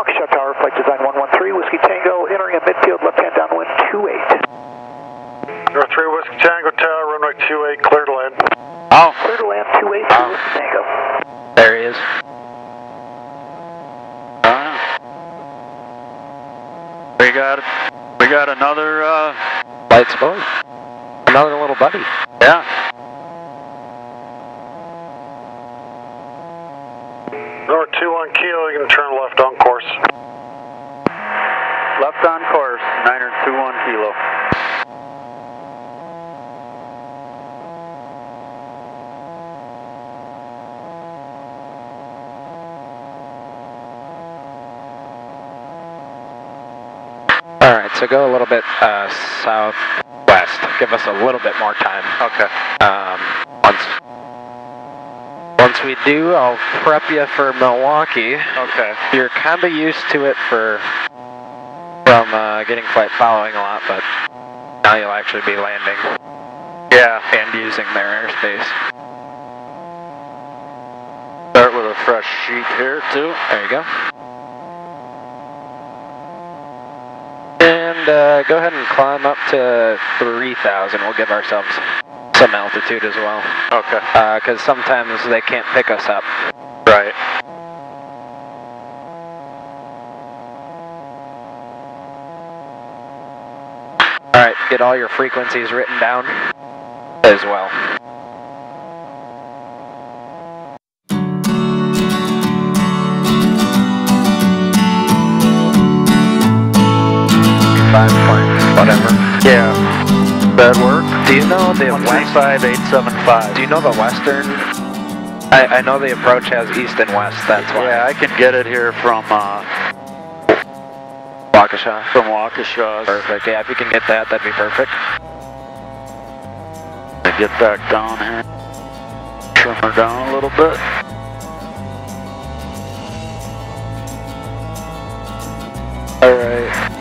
Waukesha Tower, flight design 113, Whiskey Tango, entering a midfield left-hand downwind 28. North 3 Whiskey Tango Tower, runway 28, clear to land. Oh. Clear to land 28 Whiskey Tango. There he is. We got another Light sport. Another little buddy. yeah. North 21 Kilo, you can turn left on course. Left on course, 921 Kilo. Alright, so go a little bit southwest. Give us a little bit more time. Okay. Once we do, I'll prep you for Milwaukee. Okay. You're kind of used to it from getting flight following a lot, but now you'll actually be landing. Yeah. And using their airspace. Start with a fresh sheet here too. There you go. And go ahead and climb up to 3,000. We'll give ourselves some altitude as well. Okay. Because sometimes they can't pick us up. Right. Alright, get all your frequencies written down as well. Whatever. Yeah. That work? Do you know the west? 135,875. Do you know the western? I know the approach has east and west. That's why. Yeah, I can get it here from Waukesha. From Waukesha. Perfect. Yeah, if you can get that, that'd be perfect. I get back down here. Trim her down a little bit. All right.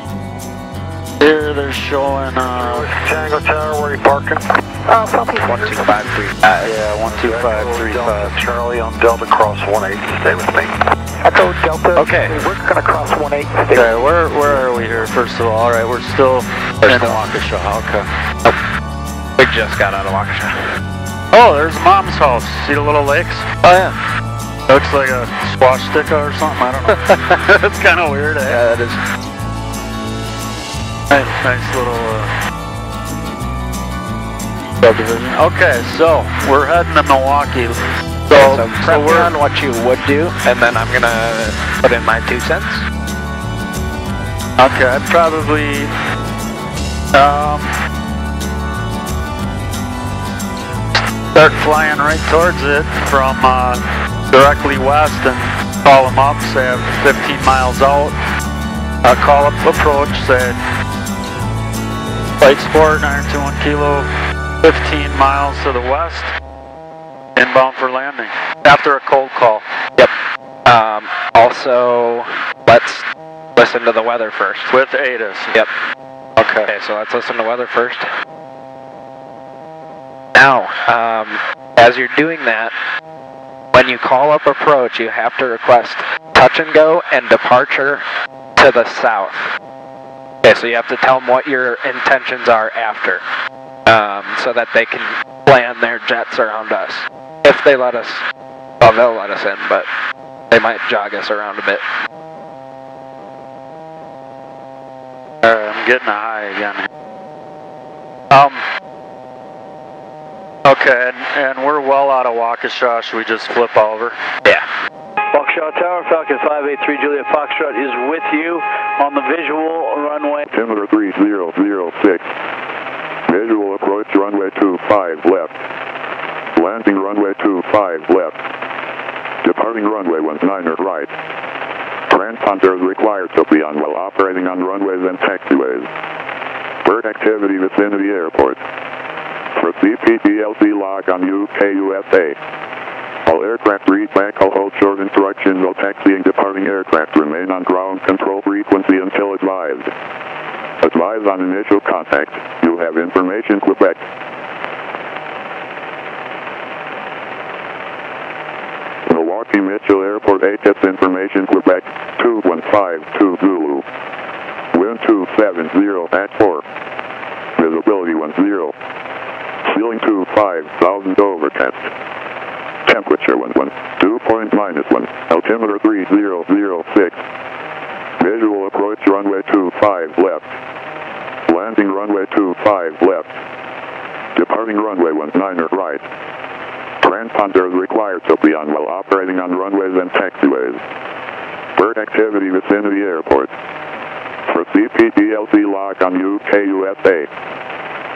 Here they're showing Tango Tower, where are you parking? Southeast 12535. yeah, 12535. Charlie on Delta cross 18, stay with me. Echo Delta. Okay. We're going to cross 18. Okay, where are we here? First of all, all right, we're still in Waukesha. Okay. We just got out of Waukesha. Oh, there's Mom's house. See the little lakes? Oh yeah. Looks like a squash sticker or something. I don't know. It's kind of weird. Eh? Yeah, that is. Nice little subdivision. Okay, so we're heading to Milwaukee. So prep me on what you would do, and then I'm gonna put in my 2 cents. Okay, I'd probably start flying right towards it from directly west and call them up, say I'm 15 miles out. Call up approach, say Flight Sport 921 Kilo, 15 miles to the west, inbound for landing, after a cold call. Yep. Also, let's listen to the weather first. With ATIS. Yep. Okay. So let's listen to weather first. Now, as you're doing that, when you call up approach, you have to request touch and go and departure to the south. Okay, so you have to tell them what your intentions are after, so that they can plan their jets around us. If they let us, well, they'll let us in, but they might jog us around a bit. Alright, I'm getting a high again. Okay, and we're well out of Waukesha. Should we just flip over? Yeah. Waukesha Tower, Falcon 583 Juliet Foxtrot is with you on the visual runway. Altimeter 3006. Visual approach runway 25 left. Landing runway 25 left. Departing runway 19 right. Transponders required to be on while operating on runways and taxiways. Bird activity vicinity airport. Proceed PTLC log on UK USA. All aircraft read back will hold short instructions while taxiing departing aircraft remain on ground control frequency until advised. Advise on initial contact. You have information Quebec. Milwaukee Mitchell Airport ATIS information Quebec. 2152 Zulu. Wind 270 at 4. Visibility 10. Ceiling 25,000 overcast. Temperature 11. Dew point -1. Altimeter 3006. Visual approach runway 25 left. Landing runway 25 left. Departing runway 19 right. Transponders required to be on while operating on runways and taxiways. Bird activity within the airport. For CPDLC lock on UK USA.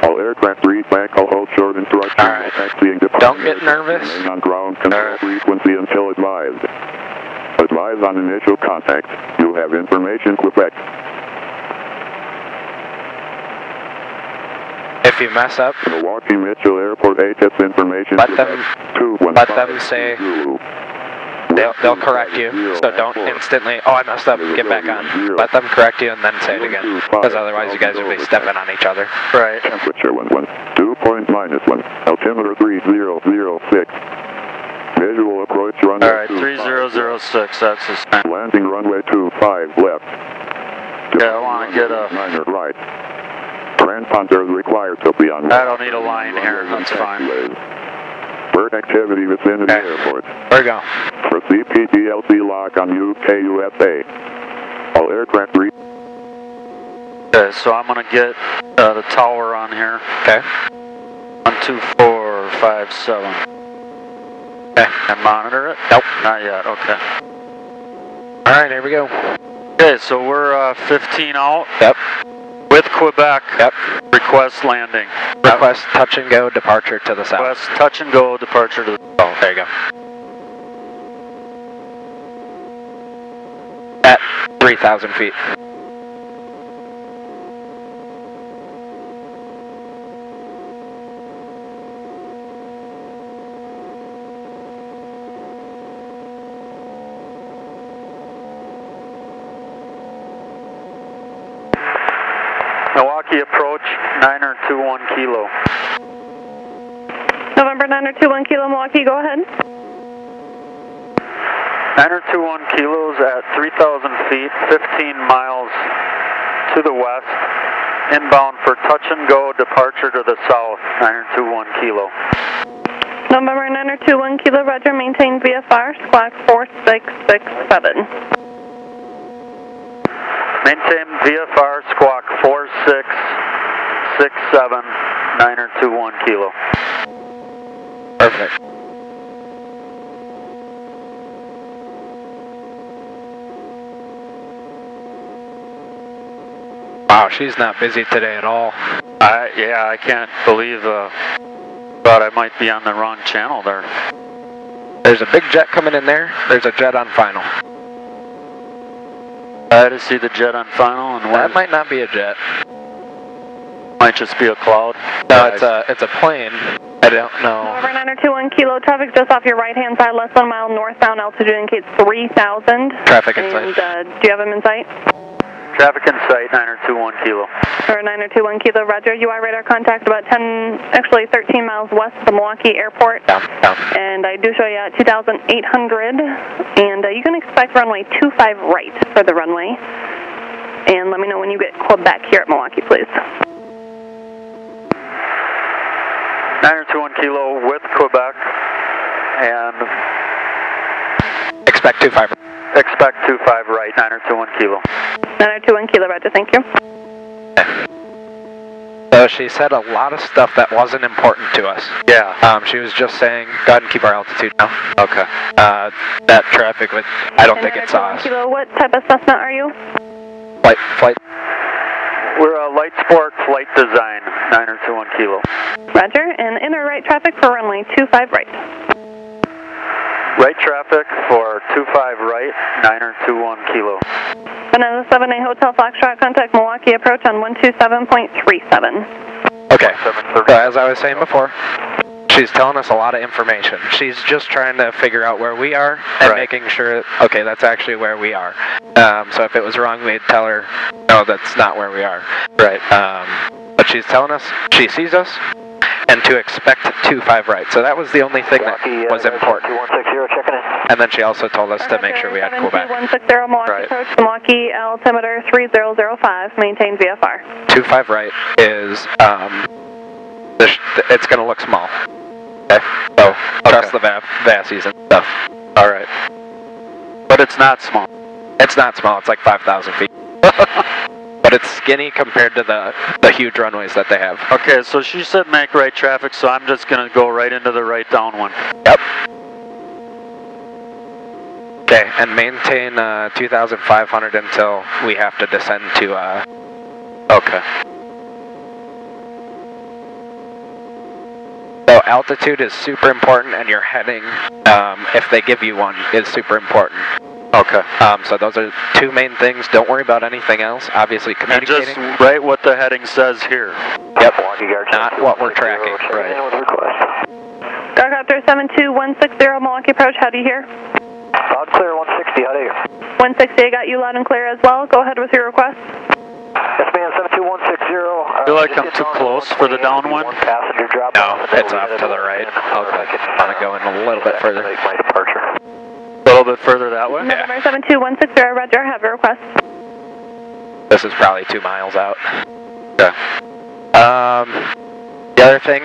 All aircraft read back all hold short instructions. Alright. Taxiing Don't get nervous. Remain on ground control frequency until advised. Advise on initial contact. You have information Quebec. If you mess up, Milwaukee Mitchell Airport HS information. let them say Zulu. they'll correct you. So don't instantly, oh, I messed up, get back on. Let them correct you and then say it again, because otherwise you guys will be stepping on each other. Right. Temperature 11. Dew point -1. Altimeter 3006. Visual approach runway. All right, 3006. That's the same. Landing runway 25 left. Yeah, I want to get a. 9 right. Transponder is required to be on. I don't need a line here. That's fine. Bird activity within the airport. There we go. For CPDLC lock on UK USA. All aircraft read. Okay, so I'm gonna get the tower on here. Okay. 12457. Okay. And monitor it? Nope. Not yet. Okay. All right, here we go. Okay, so we're 15 out. Yep. With Quebec. Yep. Request landing. Request touch and go, departure to the south. Request touch and go, departure to the south. There you go. At 3,000 feet. Milwaukee approach, 921 kilo. November 921 kilo, Milwaukee, go ahead. 921 kilos at 3,000 feet, 15 miles to the west. Inbound for touch and go, departure to the south, 921 kilo. November 921 kilo, roger, maintain VFR, squawk 4667. Maintain VFR, squawk 4667, 921 kilo. Perfect. Wow, she's not busy today at all. Yeah, I can't believe, thought I might be on the wrong channel there. There's a big jet coming in there. There's a jet on final. I just see the jet on final, and That might not be a jet. might just be a cloud. No, it's a plane. I don't know. November 921 kilo, traffic just off your right-hand side, less than a mile northbound, altitude indicates 3,000. Traffic in sight. And do you have him in sight? Traffic in sight, 921 kilo. Or 921 kilo, roger. UI radar contact about 13 miles west of the Milwaukee airport. Down. And I do show you at 2,800. And you can expect runway 25 right for the runway. And let me know when you get Quebec here at Milwaukee, please. 921 kilo with Quebec. And Expect 25. expect 25 right, 921 kilo. 921 kilo, roger. Thank you. So she said a lot of stuff that wasn't important to us. Yeah. She was just saying, go ahead and keep our altitude now. Okay. That traffic with, I don't think it saw 921 us. kilo, what type of Cessna are you? Flight. We're a light sport flight design, 921 kilo. Roger. And inner right traffic for runway 25 right. Right traffic for 25 right, 921 kilo. Banana 7A Hotel Foxtrot, contact Milwaukee approach on 127.37. Okay. So as I was saying before, she's telling us a lot of information. She's just trying to figure out where we are and making sure, okay, that's actually where we are. So if it was wrong, we'd tell her, no, that's not where we are. Right. But she's telling us she sees us. and to expect 25 right. So that was the only thing that was important. 2160, checking in. And then she also told us to make sure we had Quebec. 7160 Milwaukee Right. approach, Milwaukee altimeter 3005, maintain VFR. 25 right is, it's going to look small. Okay? So trust the VASIs and stuff. All right. But it's not small. It's not small, it's like 5,000 feet. But it's skinny compared to the huge runways that they have. Okay, so she said make right traffic, so I'm just going to go right into the right downwind. Yep. Okay, and maintain 2,500 until we have to descend to, Okay. So altitude is super important, and your heading, if they give you one, is super important. Okay. So those are two main things. Don't worry about anything else. Obviously communicating. And just write what the heading says here. Yep. Not what we're tracking. Right. Darkcopter 72160 Milwaukee approach, how do you hear? Loud clear, 160, how do you hear? 160, I got you loud and clear as well. Go ahead with your request. Yes, man, 72160. I feel like I'm too close for the downwind. Passenger drop. No, it's off to the right. Okay. I'm going to go in a little bit further. Make my departure. A little bit further that way? November 72160, Roger, I have your request. This is probably 2 miles out. Okay. The other thing,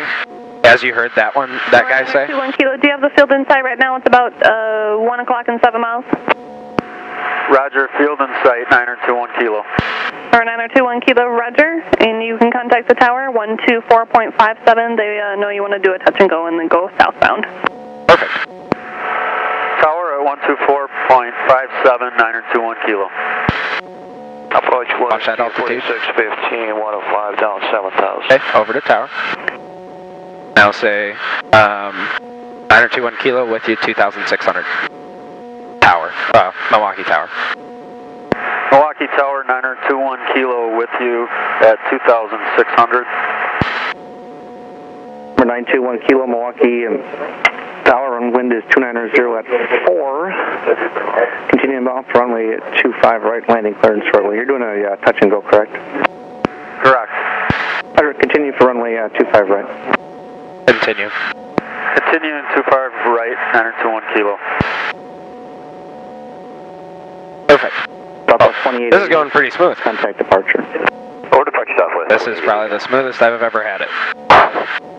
as you heard that guy say. 21 kilo, do you have the field in sight right now? It's about 1 o'clock and 7 miles. Roger, field in sight, 921 kilo. Or 9021 kilo, Roger. And you can contact the tower, 124.57. They know you want to do a touch and go and then go southbound. Perfect. Tower at 124.57, 921 kilo. Approach Watch that altitude. 4615, 105 down 7,000. Okay, over to tower. Now say 921 kilo with you, 2,600. Tower, Milwaukee Tower. Milwaukee Tower, 921 kilo with you at 2,600. Number 921 kilo, Milwaukee Tower, and wind is 290 at 4. Continuing off runway at 25 right, landing clearance shortly. You're doing a touch and go, correct? Correct. Roger, continue for runway 25 right. Continue. Continuing 25 right, 921 kilo. Perfect. About 28. This is going pretty smooth. Contact departure. Or departure Southwest. This is probably the smoothest I've ever had it.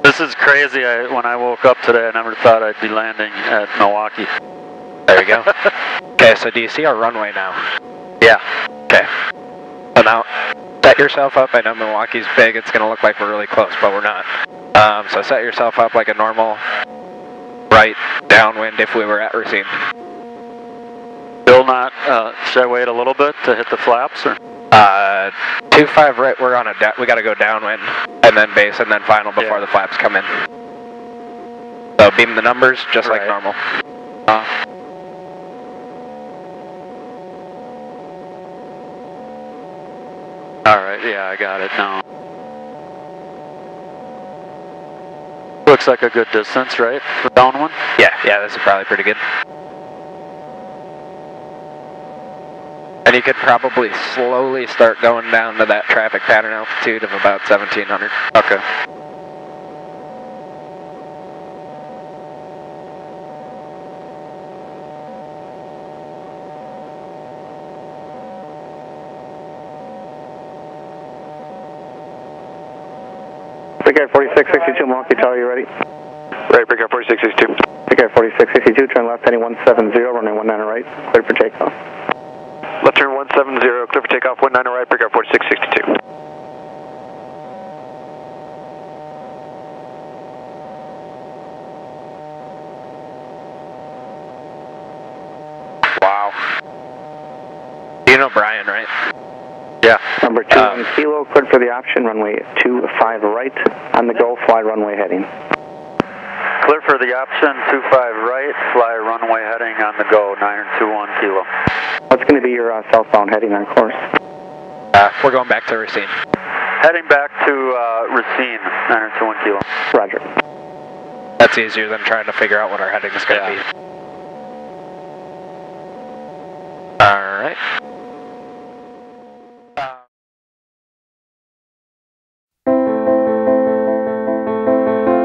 This is crazy. When I woke up today, I never thought I'd be landing at Milwaukee. There we go. Okay, so do you see our runway now? Yeah. Okay. So now, set yourself up. I know Milwaukee's big. It's going to look like we're really close, but we're not. So set yourself up like a normal right downwind if we were at Racine. Still not, should I wait a little bit to hit the flaps, or? 25 right, we're on we got to go downwind, and then base, and then final before the flaps come in. So beam the numbers just like normal. Alright, yeah, I got it now. Looks like a good distance, right, for downwind? Yeah, this is probably pretty good. And you could probably slowly start going down to that traffic pattern altitude of about 1,700. Okay. Brickyard 4662, Milwaukee Tower, you ready? Right, Brickyard 4662. Brickyard 4662, turn left heading 170, running 19 right, clear for takeoff. Left turn 170, clear for takeoff, 19 right, Brickyard 4662. Wow. You know Brian, right? Yeah. Number 21 kilo, cleared for the option, runway 25 right, on the go, fly runway heading. Clear for the option, 25 right, fly runway heading on the go, 921 kilo. What's going to be your southbound heading on course? We're going back to Racine. Heading back to Racine, 921 kilo. Roger. That's easier than trying to figure out what our heading is going to be. Alright. Thank you.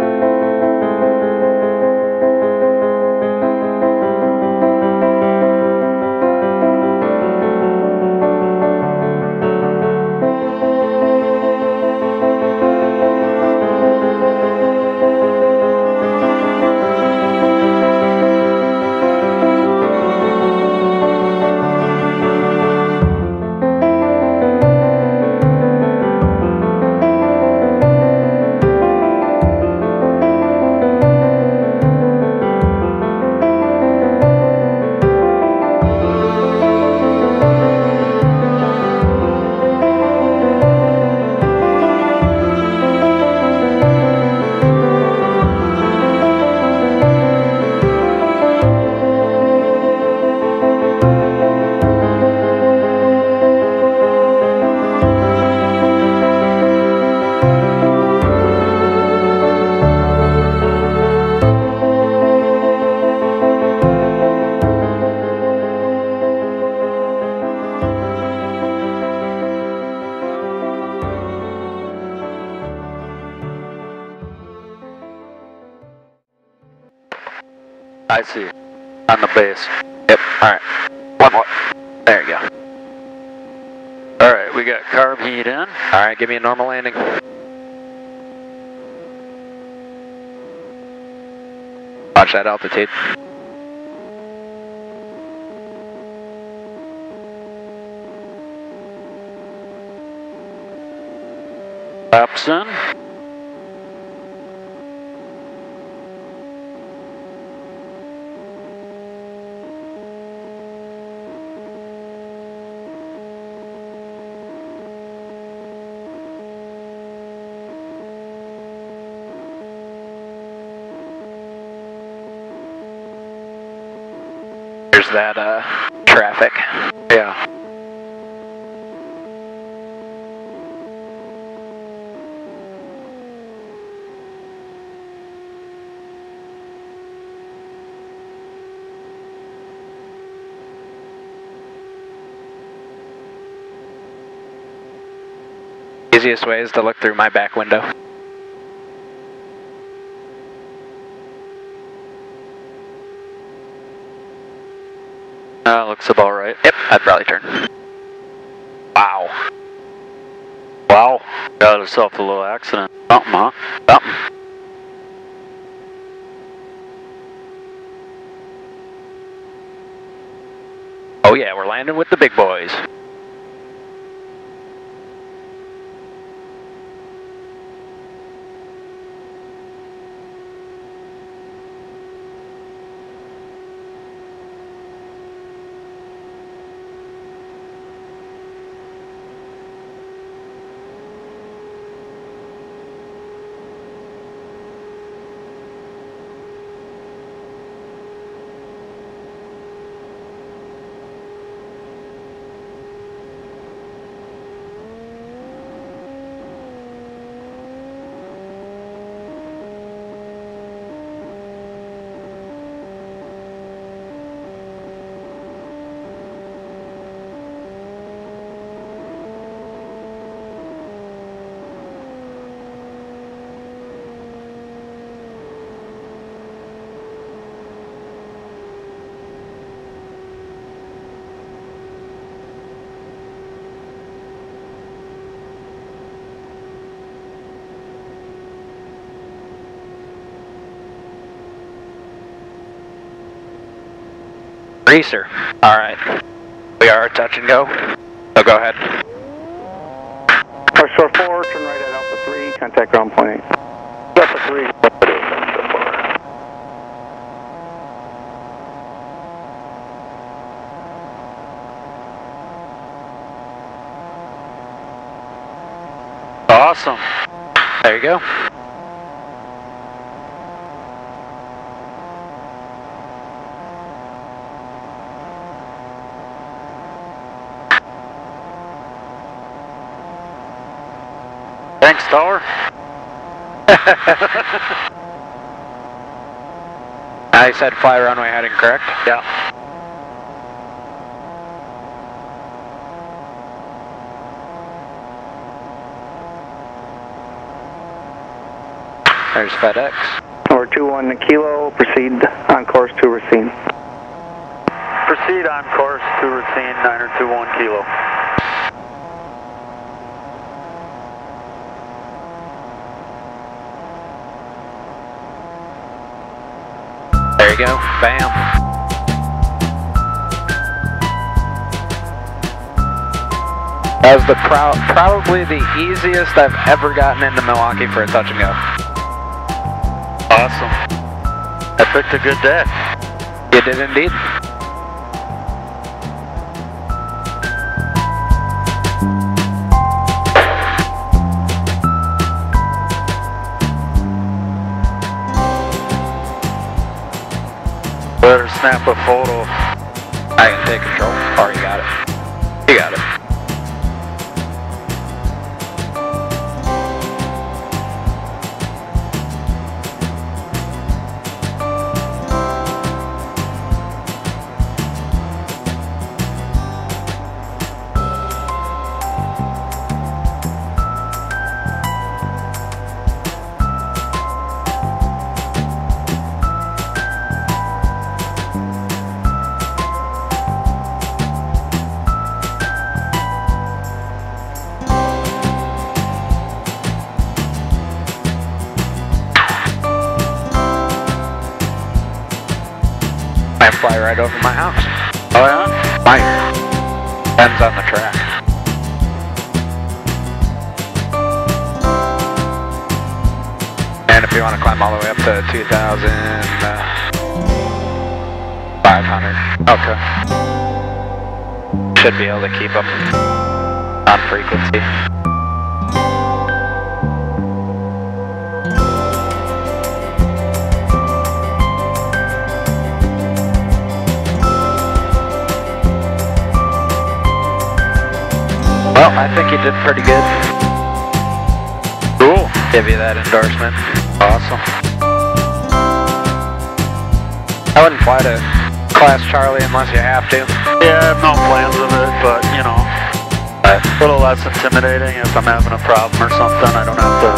see. On the base. Yep, alright. One more. There you go. Alright, we got carb heat in. Alright, give me a normal landing. Watch that altitude. Laps in. There's that, traffic. Yeah. Easiest way is to look through my back window. Looks about right. Yep, I'd probably turn. Wow. Wow. Got herself a little accident. Something, huh? Something. Oh yeah, we're landing with the big boys. Greaser. Alright. We are touch and go. So go ahead. Shore 4, turn right at Alpha 3, contact ground point 8. Alpha 3, what are you doing so far? Awesome. There you go. Thanks, Tower. I said fly runway heading, correct? Yeah. There's FedEx. Number 21 Kilo, proceed on course to Racine. Proceed on course to Racine, 921 Kilo. There you go. Bam. That was probably the easiest I've ever gotten into Milwaukee for a touch and go. Awesome. I picked a good day. You did indeed. Better snap a photo. I can take control. Oh, you got it. You got it. right over my house. Oh yeah? Might. Depends on the track. And if you want to climb all the way up to 2,500. Okay. Should be able to keep them on frequency. Well, I think you did pretty good. Cool. Give you that endorsement. Awesome. I wouldn't fly to Class Charlie unless you have to. Yeah, I have no plans of it, but you know, a little less intimidating if I'm having a problem or something. I don't have to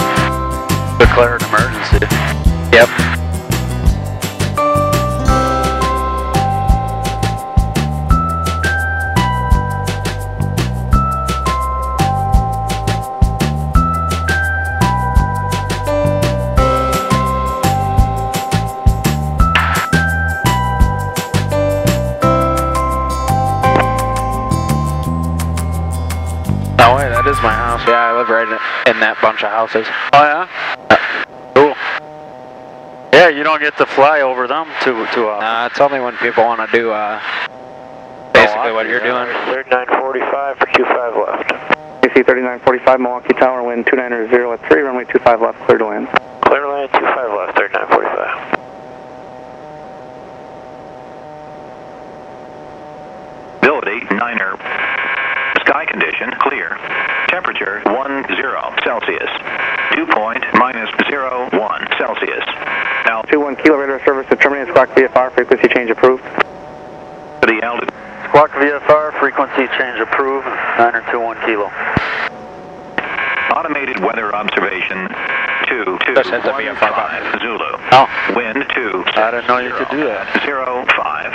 declare an emergency. Yep. Oh wait, that is my house. Yeah, I live right in that bunch of houses. Oh yeah? Cool. Yeah, you don't get to fly over them too often. It's only when people want to do basically what you're doing. 3945 for Q5 left. AC 3945, Milwaukee Tower, wind 290 at 3, runway 25 left, clear to land. Clear to land, 25 left, 3945. Visibility 9er. Sky condition clear. Temperature 10 Celsius. Dew point -01 Celsius. Now 21 kilo radar service to terminate squawk VFR, frequency change approved. the altitude. Squawk VFR, frequency change approved, 921 kilo. Automated weather observation 2215 Zulu. Oh. Wind 2. I didn't know you could do that. 05.